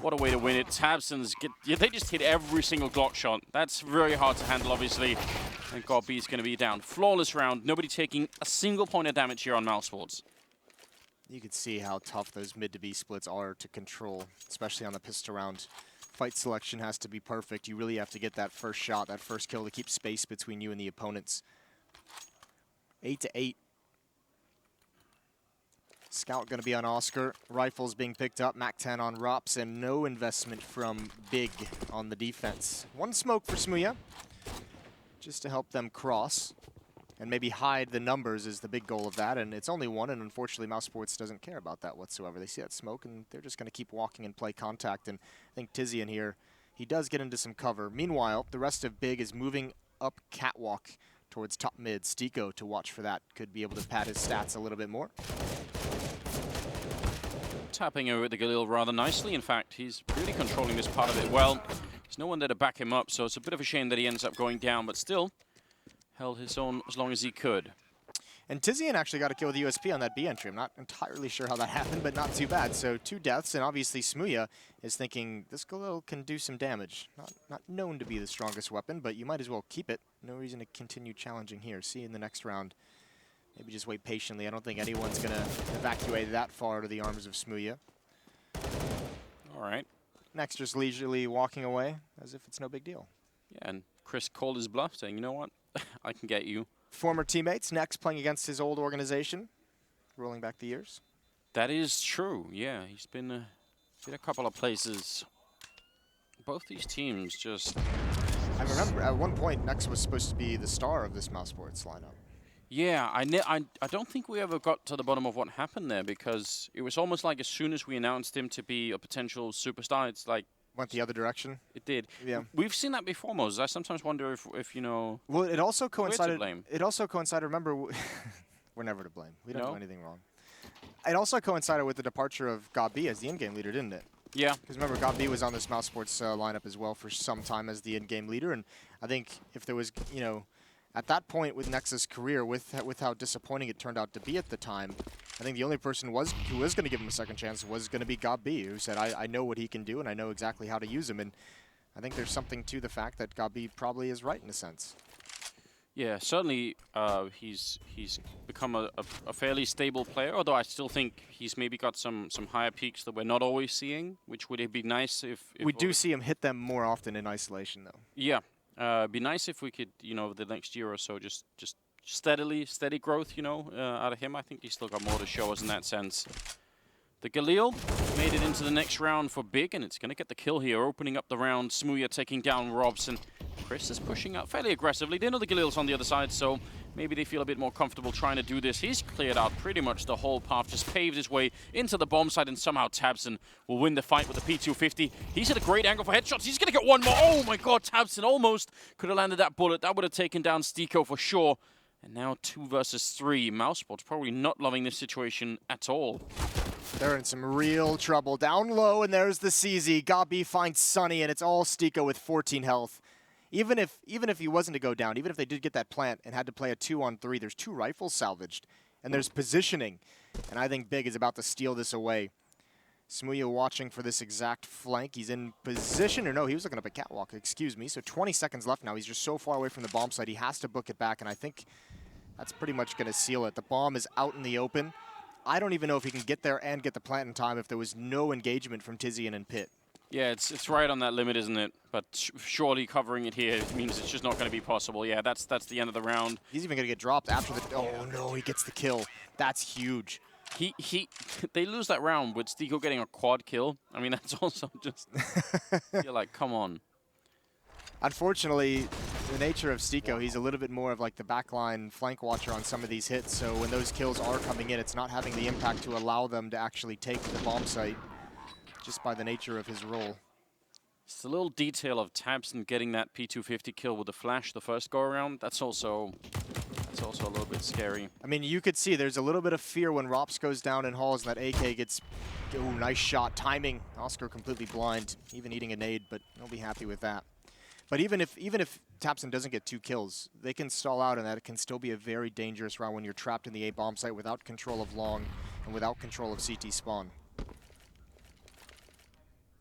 S6: What a way to win it. Tabsons, they just hit every single Glock shot. That's very hard to handle, obviously. And God B's going to be down. Flawless round. Nobody taking a single point of damage here on mousesports.
S7: You can see how tough those mid to B splits are to control, especially on the pistol round. Fight selection has to be perfect. You really have to get that first shot, that first kill to keep space between you and the opponents. 8-8. Scout going to be on Oscar. Rifles being picked up. MAC-10 on Rops, and no investment from Big on the defense. One smoke for Smuya, just to help them cross. And maybe hide the numbers is the big goal of that. And it's only one, and unfortunately mousesports doesn't care about that whatsoever. They see that smoke, and they're just going to keep walking and play contact. And I think Tizian here, he does get into some cover. Meanwhile, the rest of Big is moving up catwalk towards top mid. Stiko to watch for that. Could be able to pad his stats a little bit more.
S6: Tapping over at the Galil rather nicely. In fact, he's really controlling this part of it well. There's no one there to back him up, so it's a bit of a shame that he ends up going down, but still held his own as long as he could.
S7: And Tizian actually got a kill with USP on that B entry. I'm not entirely sure how that happened, but not too bad. So 2 deaths, and obviously Smuya is thinking this Galil can do some damage. Not known to be the strongest weapon, but you might as well keep it. No reason to continue challenging here. See you in the next round. Maybe just wait patiently. I don't think anyone's going to evacuate that far to the arms of Smuya.
S6: All right.
S7: Next, just leisurely walking away as if it's no big deal.
S6: Yeah, and Chris called his bluff, saying, you know what, I can get you.
S7: Former teammates, next playing against his old organization, rolling back the years.
S6: That is true, yeah. He's been a couple of places. Both these teams just...
S7: I remember at one point, Nex was supposed to be the star of this mousesports lineup.
S6: Yeah, I don't think we ever got to the bottom of what happened there, because it was almost like as soon as we announced him to be a potential superstar, it's like...
S7: Went the other direction?
S6: It did.
S7: Yeah.
S6: We've seen that before, Moses. I sometimes wonder if you know...
S7: Well, it also coincided...
S6: We're to blame.
S7: It also coincided, remember, we're never to blame. We don't
S6: No?
S7: do anything wrong. It also coincided with the departure of God B as the in-game leader, didn't it?
S6: Yeah.
S7: Because remember, God B was on this mousesports lineup as well for some time as the in-game leader, and I think if there was, you know... At that point with Nexus' career, with how disappointing it turned out to be at the time, I think the only person who was going to give him a second chance was going to be God B, who said, I know what he can do and I know exactly how to use him. And I think there's something to the fact that God B probably is right in a sense.
S6: Yeah, certainly he's become a fairly stable player, although I still think he's maybe got some higher peaks that we're not always seeing, which would be nice if
S7: we do see him hit them more often in isolation, though.
S6: Yeah. Be nice if we could, you know, the next year or so, just steady growth, you know, out of him. I think he's still got more to show us in that sense. The Galil made it into the next round for Big, and it's going to get the kill here, opening up the round. Smuya taking down Robson. Chris is pushing out fairly aggressively. They know the Galil's on the other side, so maybe they feel a bit more comfortable trying to do this. He's cleared out pretty much the whole path, just paved his way into the bomb site, and somehow Tabson will win the fight with the P250. He's at a great angle for headshots. He's going to get one more. Oh my god, Tabson almost could have landed that bullet. That would have taken down Stiko for sure. And now 2 versus 3. mousesports probably not loving this situation at all.
S7: They're in some real trouble. Down low, and there's the CZ. Gabi finds Sunny, and it's all Stiko with 14 health. Even if he wasn't to go down, even if they did get that plant and had to play a 2-on-3, there's 2 rifles salvaged, and there's positioning. And I think Big is about to steal this away. Smuya watching for this exact flank. He's in position, or no, he was looking up at catwalk, excuse me. So 20 seconds left now. He's just so far away from the bomb site, he has to book it back, and I think That's pretty much going to seal it. The bomb is out in the open. I don't even know if he can get there and get the plant in time if there was no engagement from Tizian and Pitt.
S6: Yeah, it's right on that limit, isn't it? But surely covering it here means it's just not going to be possible. Yeah, that's the end of the round.
S7: He's even going to get dropped after the... Oh, no, he gets the kill. That's huge.
S6: They lose that round with Stiko getting a quad kill. I mean, that's also just... You're like, come on.
S7: Unfortunately, the nature of Stiko, he's a little bit more of like the backline flank watcher on some of these hits. So when those kills are coming in, it's not having the impact to allow them to actually take the bomb site just by the nature of his role.
S6: It's a little detail of Tabson getting that P250 kill with the flash the first go around. That's also a little bit scary.
S7: I mean, you could see there's a little bit of fear when Rops goes down in halls and that AK gets... Oh, nice shot. Timing. Oscar completely blind, even eating a nade, but he'll be happy with that. But even if Tapson doesn't get 2 kills, they can stall out, and that can still be a very dangerous round when you're trapped in the A bomb site without control of long and without control of CT spawn.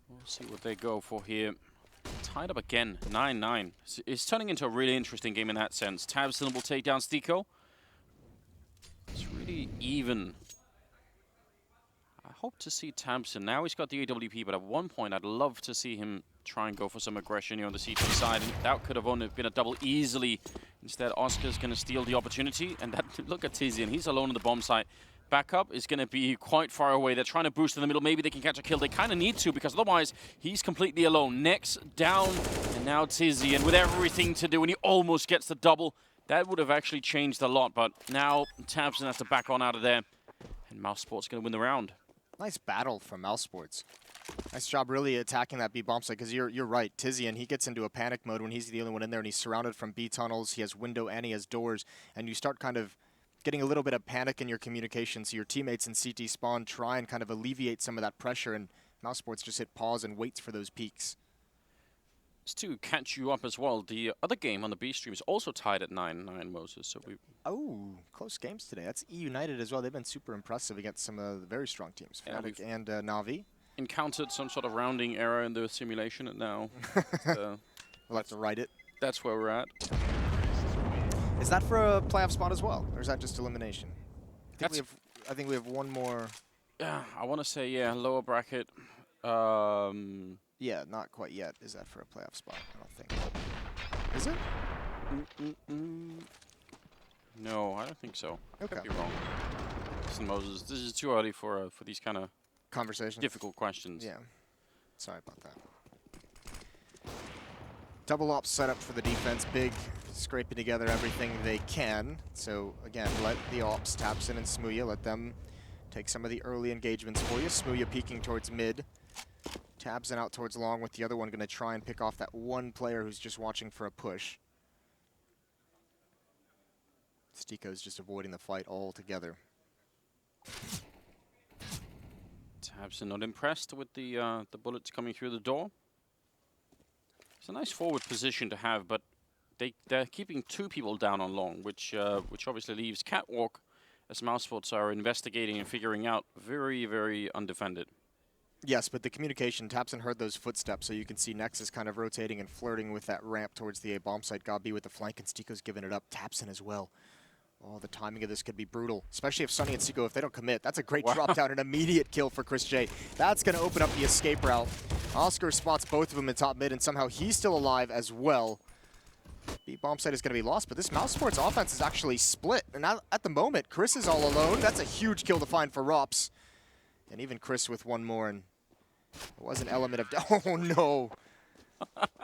S6: We'll see what they go for here. Tied up again, 9-9. It's turning into a really interesting game in that sense. Tabson will take down Stiko. It's really even. I hope to see Tabson. Now he's got the AWP, but at one point I'd love to see him try and go for some aggression here on the CT side. And that could have only been a double easily. Instead, Oscar's going to steal the opportunity. And that, look at Tizian. He's alone on the bomb site. Backup is going to be quite far away. They're trying to boost in the middle. Maybe they can catch a kill. They kind of need to, because otherwise he's completely alone. Next down, and now Tizian with everything to do, and he almost gets the double. That would have actually changed a lot, but now Tabson has to back on out of there. And mousesports going to win the round.
S7: Nice battle from mousesports. Nice job really attacking that B bomb site, because you're right. Tizian, he gets into a panic mode when he's the only one in there, and he's surrounded from B tunnels. He has window and he has doors, and you start kind of getting a little bit of panic in your communication, so your teammates in CT spawn try and kind of alleviate some of that pressure, and mousesports just hit pause and waits for those peaks.
S6: Just to catch you up as well, the other game on the B stream is also tied at 9-9, Moses. So we...
S7: Oh, close games today. That's E United as well. They've been super impressive against some of the very strong teams, Fnatic and Na'Vi.
S6: Encountered some sort of rounding error in the simulation, and now
S7: we'll have to write it.
S6: That's where we're at.
S7: Is that for a playoff spot as well, or is that just elimination? I think we have one more.
S6: Yeah, I want to say, yeah, lower bracket.
S7: Yeah, not quite yet. Is that for a playoff spot? I don't think. Is it?
S6: No, I don't think so.
S7: Okay.
S6: I could be wrong. Listen, Moses, this is too early for these kind of
S7: conversations.
S6: Difficult questions.
S7: Yeah. Sorry about that. Double ops set up for the defense. Big, scraping together everything they can. So again, let the ops, Tapson and Smooya, let them take some of the early engagements for you. Smooya peeking towards mid. Tabson out towards long, with the other one going to try and pick off that one player who's just watching for a push. Stiko's just avoiding the fight altogether.
S6: Tabson not impressed with the bullets coming through the door. It's a nice forward position to have, but they're keeping 2 people down on long, which obviously leaves Catwalk, as mousesports are investigating and figuring out, very, very undefended.
S7: Yes, but the communication, Tapson heard those footsteps, so you can see Nexus kind of rotating and flirting with that ramp towards the A bomb site. Gabi with the flank, and Stiko's giving it up. Tapson as well. Oh, the timing of this could be brutal, especially if Sunny and Stiko, if they don't commit. That's a great drop down, an immediate kill for Chris J. That's going to open up the escape route. Oscar spots both of them in top mid, and somehow he's still alive as well. The bomb site is going to be lost, but this mousesports offense is actually split. And now, at the moment, Chris is all alone. That's a huge kill to find for Rops. And even Chris with one more, and it was an element of... Oh, no.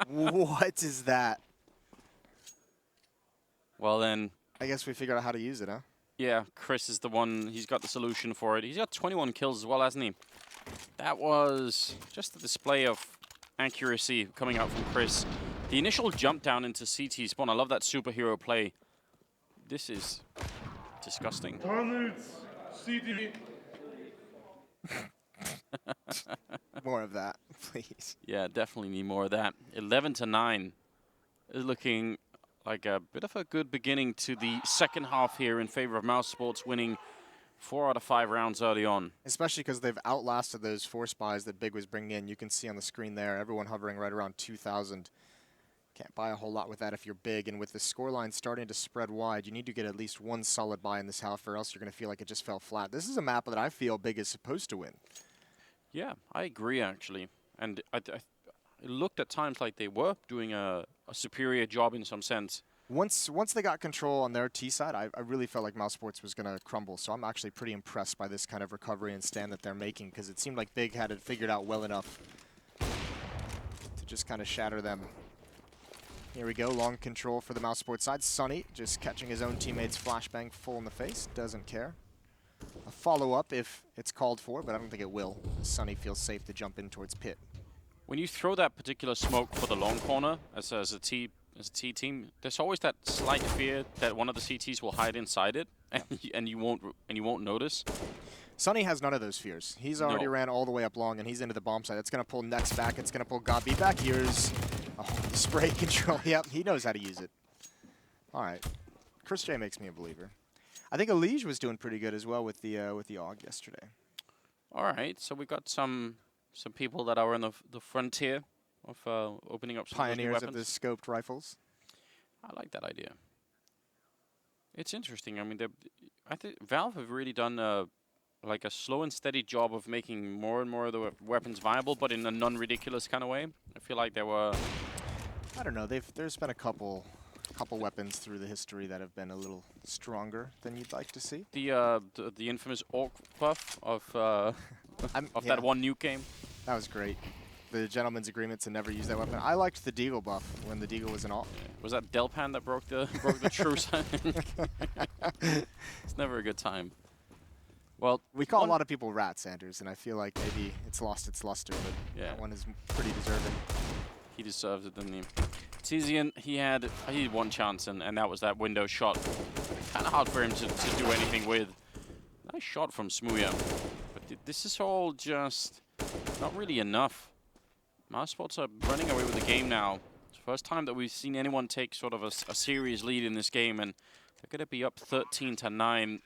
S7: What is that?
S6: Well, then...
S7: I guess we figured out how to use it, huh?
S6: Yeah, Chris is the one. He's got the solution for it. He's got 21 kills as well, hasn't he? That was just a display of accuracy coming out from Chris. The initial jump down into CT spawn. I love that superhero play. This is disgusting.
S7: More of that, please.
S6: Yeah, definitely need more of that. 11-9 is looking like a bit of a good beginning to the second half here in favor of mousesports, winning 4 out of 5 rounds early on.
S7: Especially because they've outlasted those 4 spies that Big was bringing in. You can see on the screen there, everyone hovering right around 2,000. Can't buy a whole lot with that if you're big, and with the scoreline starting to spread wide, you need to get at least one solid buy in this half, or else you're going to feel like it just fell flat. This is a map that I feel big is supposed to win.
S6: Yeah, I agree, actually. And it looked at times like they were doing a superior job in some sense.
S7: Once they got control on their T side, I really felt like mousesports was going to crumble. So I'm actually pretty impressed by this kind of recovery and stand that they're making, because it seemed like Big had it figured out well enough to just kind of shatter them. Here we go, long control for the mousesports side. Sunny just catching his own teammates flashbang full in the face, doesn't care. A follow-up if it's called for, but I don't think it will. Sunny feels safe to jump in towards pit.
S6: When you throw that particular smoke for the long corner as a T team, there's always that slight fear that one of the CTs will hide inside it, and you won't notice.
S7: Sunny has none of those fears. He's already ran all the way up long, and he's into the bomb side. It's going to pull Nex back. It's going to pull Gabi back. Here's the spray control. Yep, he knows how to use it. All right. Chris J makes me a believer. I think Elige was doing pretty good as well with the AUG yesterday.
S6: All right, so we got some people that are on the frontier of opening up some
S7: Pioneers of
S6: weapons.
S7: the scoped rifles.
S6: I like that idea. It's interesting. I mean, I think Valve have really done like a slow and steady job of making more and more of the weapons viable, but in a non-ridiculous kind of way. I feel like there were...
S7: I don't know. There's been a couple weapons through the history that have been a little stronger than you'd like to see.
S6: The infamous Orc buff of that one nuke game.
S7: That was great. The gentleman's agreement to never use that weapon. I liked the Deagle buff when the Deagle was an alt.
S6: Yeah. Was that Delpan that broke the truce? It's never a good time. Well,
S7: we call a lot of people rats, Sanders, and I feel like maybe it's lost its luster, but that one is pretty deserving.
S6: He deserves it, didn't he? Tizian, he had one chance, and that was that window shot. Kind of hard for him to do anything with. Nice shot from Smooya. But this is all just not really enough. mousesports are running away with the game now. It's the first time that we've seen anyone take sort of a serious lead in this game, and they're going to be up 13-9.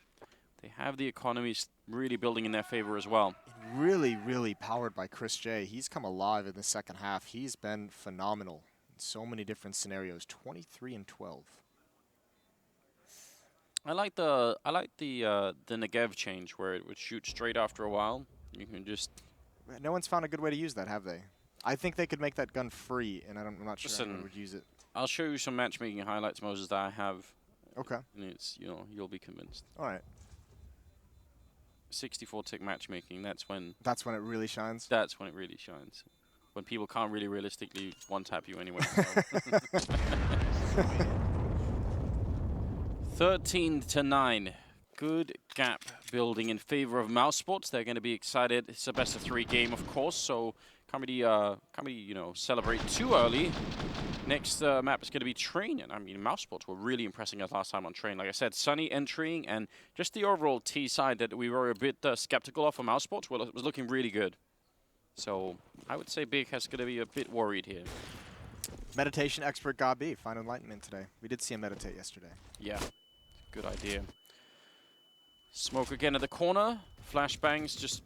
S6: They have the economies really building in their favor as well.
S7: Really, really powered by Chris J. He's come alive in the second half. He's been phenomenal in so many different scenarios. 23-12.
S6: I like the Negev change where it would shoot straight after a while. You can just...
S7: No one's found a good way to use that, have they? I think they could make that gun free, and I'm not sure anyone would use it.
S6: I'll show you some matchmaking highlights, Moses, that I have.
S7: Okay.
S6: And it's, you'll be convinced.
S7: All right.
S6: 64-tick matchmaking, that's when
S7: it really shines?
S6: That's when it really shines. When people can't really realistically one-tap you anyway. 13-9. Good gap building in favor of mousesports. They're going to be excited. It's a best-of-3 game, of course, so can't really celebrate too early. Next map is going to be Train, and I mean, mousesports were really impressing us last time on Train. Like I said, Sunny entering, and just the overall T side that we were a bit skeptical of for mousesports, well, it was looking really good. So I would say Big has going to be a bit worried here.
S7: Meditation expert Gabi, find enlightenment today. We did see him meditate yesterday.
S6: Yeah, good idea. Smoke again at the corner. Flashbangs, just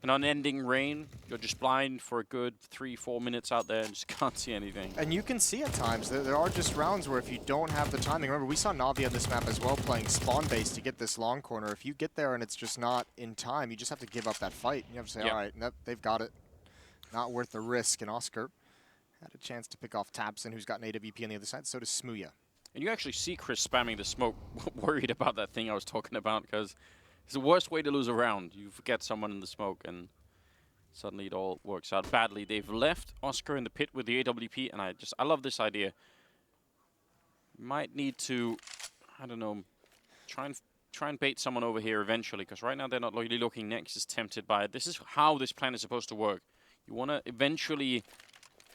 S6: an unending rain. You're just blind for a good 3-4 minutes out there and just can't see anything.
S7: And you can see at times there are just rounds where if you don't have the timing, remember we saw Navi on this map as well playing spawn base to get this long corner. If you get there and it's just not in time, you just have to give up that fight. You have to say, all right, nope, they've got it. Not worth the risk. And Oscar had a chance to pick off Tabson, who's got an AWP on the other side. So does Smooya.
S6: And you actually see Chris spamming the smoke, worried about that thing I was talking about, because it's the worst way to lose a round. You forget someone in the smoke, and suddenly it all works out badly. They've left Oscar in the pit with the AWP, and I love this idea. Might need to, I don't know, try and bait someone over here eventually, because right now they're not really looking. Next is tempted by it. This is how this plan is supposed to work. You want to eventually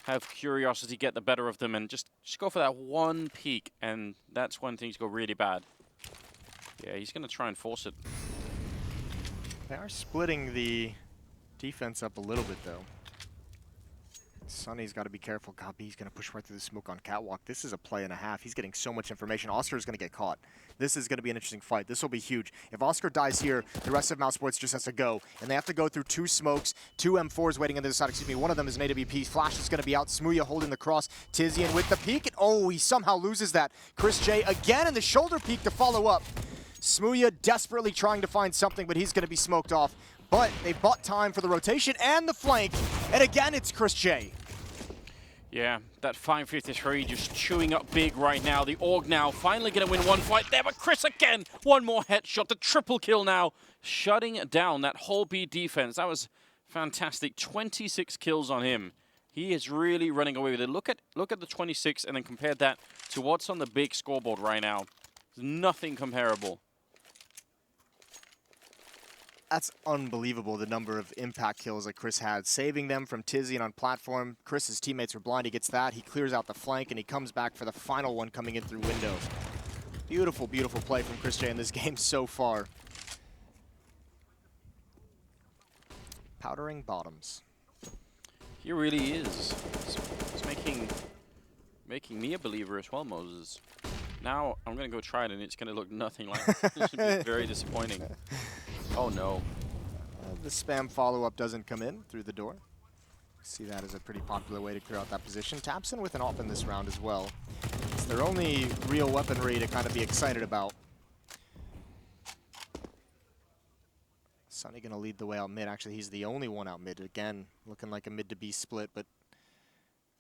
S6: have curiosity get the better of them and just go for that one peek, and that's when things go really bad. Yeah, he's going to try and force it.
S7: They are splitting the defense up a little bit, though. Sunny's got to be careful. God, he's going to push right through the smoke on Catwalk. This is a play and a half. He's getting so much information. Oscar's going to get caught. This is going to be an interesting fight. This will be huge. If Oscar dies here, the rest of mousesports just has to go. And they have to go through 2 smokes, 2 M4s waiting on the other side. Excuse me, one of them is an AWP. Flash is going to be out. Smooya holding the cross. Tizian with the peek. And oh, he somehow loses that. Chris J again in the shoulder peek to follow up. Smooya desperately trying to find something, but he's going to be smoked off. But they bought time for the rotation and the flank. And again, it's Chris J.
S6: Yeah, that 553 just chewing up big right now. The Org now finally going to win one fight there, but Chris again, one more headshot, the triple kill now, shutting down that whole B defense. That was fantastic. 26 kills on him. He is really running away with it. Look at the 26 and then compare that to what's on the big scoreboard right now. There's nothing comparable.
S7: That's unbelievable, the number of impact kills that Chris had. Saving them from Tizian on platform. Chris's teammates were blind. He gets that. He clears out the flank, and he comes back for the final one coming in through window. Beautiful, beautiful play from Chris J in this game so far. Powdering bottoms.
S6: He really is. It's making me a believer as well, Moses. Now I'm going to go try it, and it's going to look nothing like this. This should be very disappointing. Oh, no.
S7: The spam follow-up doesn't come in through the door. See that as a pretty popular way to clear out that position. Tapson with an AWP in this round as well. It's their only real weaponry to kind of be excited about. Sunny going to lead the way out mid. Actually, he's the only one out mid. Again, looking like a mid to B split, but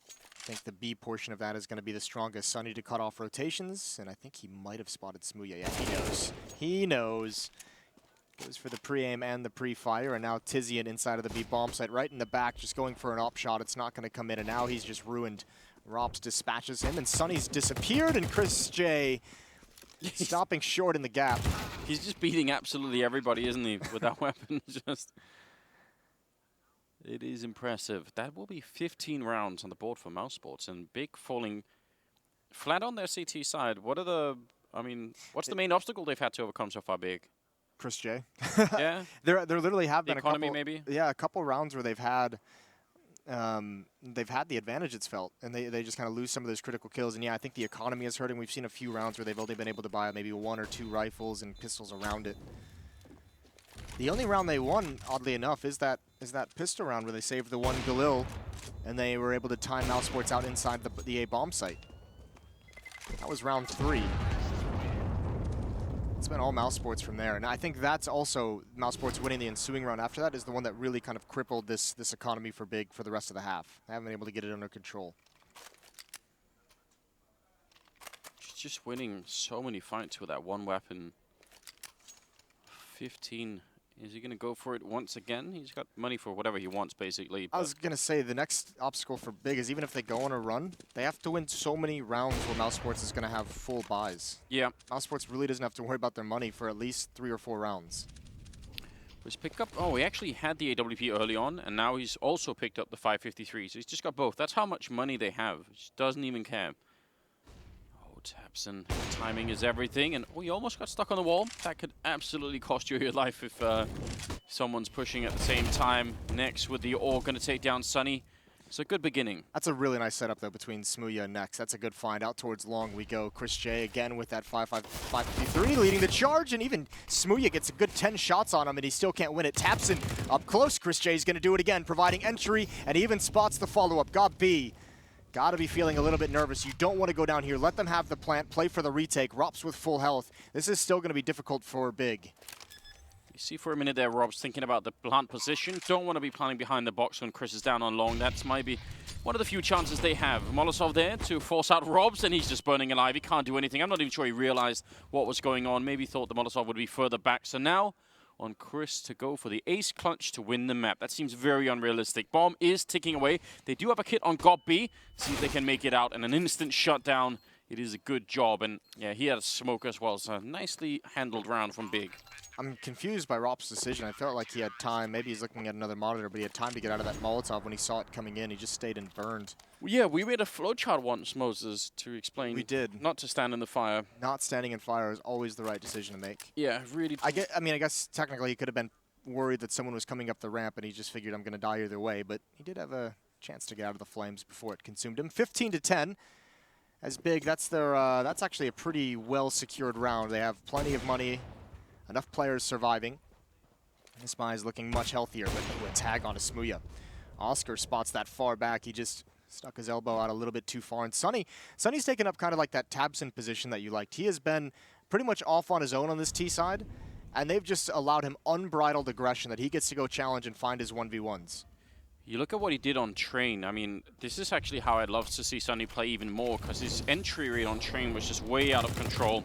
S7: I think the B portion of that is going to be the strongest. Sunny to cut off rotations, and I think he might have spotted Smooya. Yeah, he knows. He knows. Goes for the pre-aim and the pre-fire, and now Tizian inside of the B bomb site, right in the back, just going for an op shot. It's not going to come in, and now he's just ruined. Rops dispatches him, and Sunny's disappeared, and Chris J stopping short in the gap.
S6: He's just beating absolutely everybody, isn't he, with that weapon? It is impressive. That will be 15 rounds on the board for mousesports, and Big falling flat on their CT side. What are the, what's the main obstacle they've had to overcome so far, Big?
S7: Chris J.
S6: Yeah.
S7: There literally have been
S6: economy,
S7: a couple,
S6: maybe?
S7: Yeah, a couple rounds where they've had the advantage, it's felt, and they just kind of lose some of those critical kills. And yeah, I think the economy is hurting. We've seen a few rounds where they've only been able to buy maybe 1 or 2 rifles and pistols around it. The only round they won, oddly enough, is that pistol round where they saved the one Galil, and they were able to time mousesports out inside the A bomb site. That was round 3. It's been all mousesports from there, and I think that's also mousesports winning the ensuing round after that is the one that really kind of crippled this economy for Big for the rest of the half. They haven't been able to get it under control.
S6: She's just winning so many fights with that one weapon. 15. Is he going to go for it once again? He's got money for whatever he wants, basically.
S7: I was going to say, the next obstacle for Big is even if they go on a run, they have to win so many rounds where mousesports is going to have full buys.
S6: Yeah.
S7: mousesports really doesn't have to worry about their money for at least 3 or 4 rounds.
S6: He's picked up, he actually had the AWP early on, and now he's also picked up the 553, so he's just got both. That's how much money they have. He just doesn't even care. Oh, Tapson, timing is everything, and you almost got stuck on the wall. That could absolutely cost you your life if someone's pushing at the same time. Next with the Org going to take down Sunny. It's a good beginning.
S7: That's a really nice setup, though, between Smooya and Nex. That's a good find. Out towards long we go. Chris J again with that 5-5-5-3 leading the charge, and even Smooya gets a good 10 shots on him, and he still can't win it. Tapson up close. Chris J is going to do it again, providing entry, and even spots the follow-up. Got B. Got to be feeling a little bit nervous. You don't want to go down here. Let them have the plant. Play for the retake. Rops with full health. This is still going to be difficult for Big.
S6: You see for a minute there, Rob's thinking about the plant position. Don't want to be planning behind the box when Chris is down on long. That's maybe one of the few chances they have. Molotov there to force out Robs, and he's just burning alive. He can't do anything. I'm not even sure he realized what was going on. Maybe thought the Molotov would be further back. So now on Chris to go for the ace clutch to win the map. That seems very unrealistic. Bomb is ticking away. They do have a kit on Gob B. See if they can make it out, and an instant shutdown. It is a good job, and yeah, he had a smoke as well. So nicely handled round from Big.
S7: I'm confused by Rop's decision. I felt like he had time. Maybe he's looking at another monitor, but he had time to get out of that Molotov when he saw it coming in. He just stayed and burned.
S6: Yeah, we made a flowchart once, Moses, to explain.
S7: We did.
S6: Not to stand in the fire.
S7: Not standing in fire is always the right decision to make.
S6: Yeah, really.
S7: I guess technically he could have been worried that someone was coming up the ramp, and he just figured I'm going to die either way. But he did have a chance to get out of the flames before it consumed him. 15-10. As Big, that's their that's actually a pretty well secured round. They have plenty of money, enough players surviving. This Spy is looking much healthier, but a tag on a Smooya. Oscar spots that far back. He just stuck his elbow out a little bit too far. And Sonny's taken up kind of like that Tabson position that you liked. He has been pretty much off on his own on this T side, and they've just allowed him unbridled aggression that he gets to go challenge and find his 1v1s.
S6: You look at what he did on Train. I mean, this is actually how I'd love to see Sonny play even more, because his entry rate on Train was just way out of control.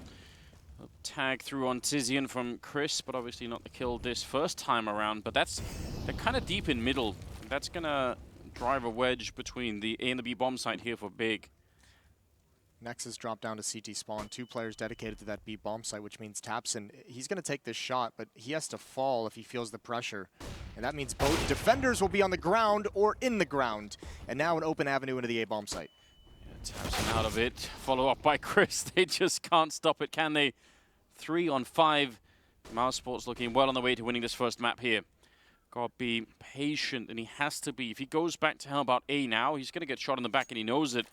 S6: A tag through on Tizian from Chris, but obviously not the kill this first time around. But they're kind of deep in middle. That's going to drive a wedge between the A and the B bomb site here for Big.
S7: Nexus dropped down to CT spawn. 2 players dedicated to that B bomb site, which means Tabson, he's going to take this shot, but he has to fall if he feels the pressure. And that means both defenders will be on the ground or in the ground. And now an open avenue into the A bomb site.
S6: Yeah, Tabson out of it. Follow up by Chris. They just can't stop it, can they? 3 on 5. mousesports looking well on the way to winning this first map here. Got to be patient, and he has to be. If he goes back to help out A now, he's going to get shot in the back, and he knows it.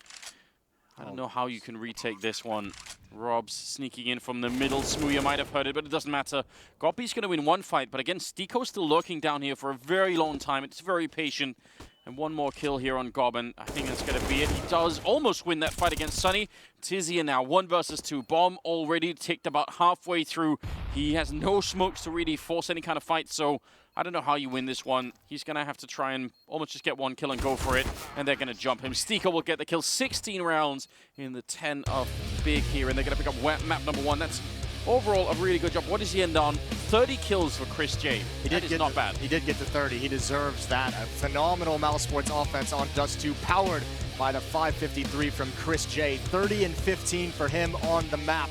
S6: I don't know how you can retake this one. Rob's sneaking in from the middle. Smooya might have heard it, but it doesn't matter. Goppy's going to win one fight, but again, Stiko's still lurking down here for a very long time. It's very patient. And one more kill here on Gobbin. I think that's going to be it. He does almost win that fight against Sonny. Tizian now 1 versus 2. Bomb already ticked about halfway through. He has no smokes to really force any kind of fight, so I don't know how you win this one. He's going to have to try and almost just get 1 kill and go for it, and they're going to jump him. Stiko will get the kill. 16 rounds in the 10 of Big here, and they're going to pick up map number 1. That's overall a really good job. What does he end on? 30 kills for Chris J. That is not bad.
S7: He did get to 30. He deserves that. A phenomenal mousesports offense on Dust2, powered by the 553 from Chris J. 30 and 15 for him on the map.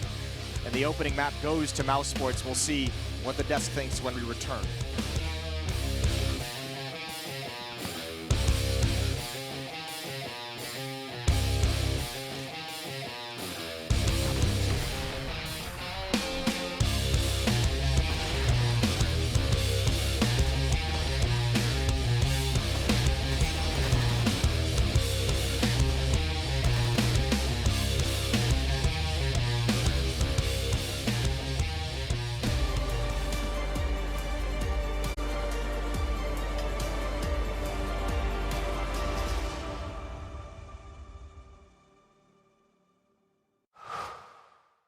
S7: And the opening map goes to mousesports. We'll see what the desk thinks when we return.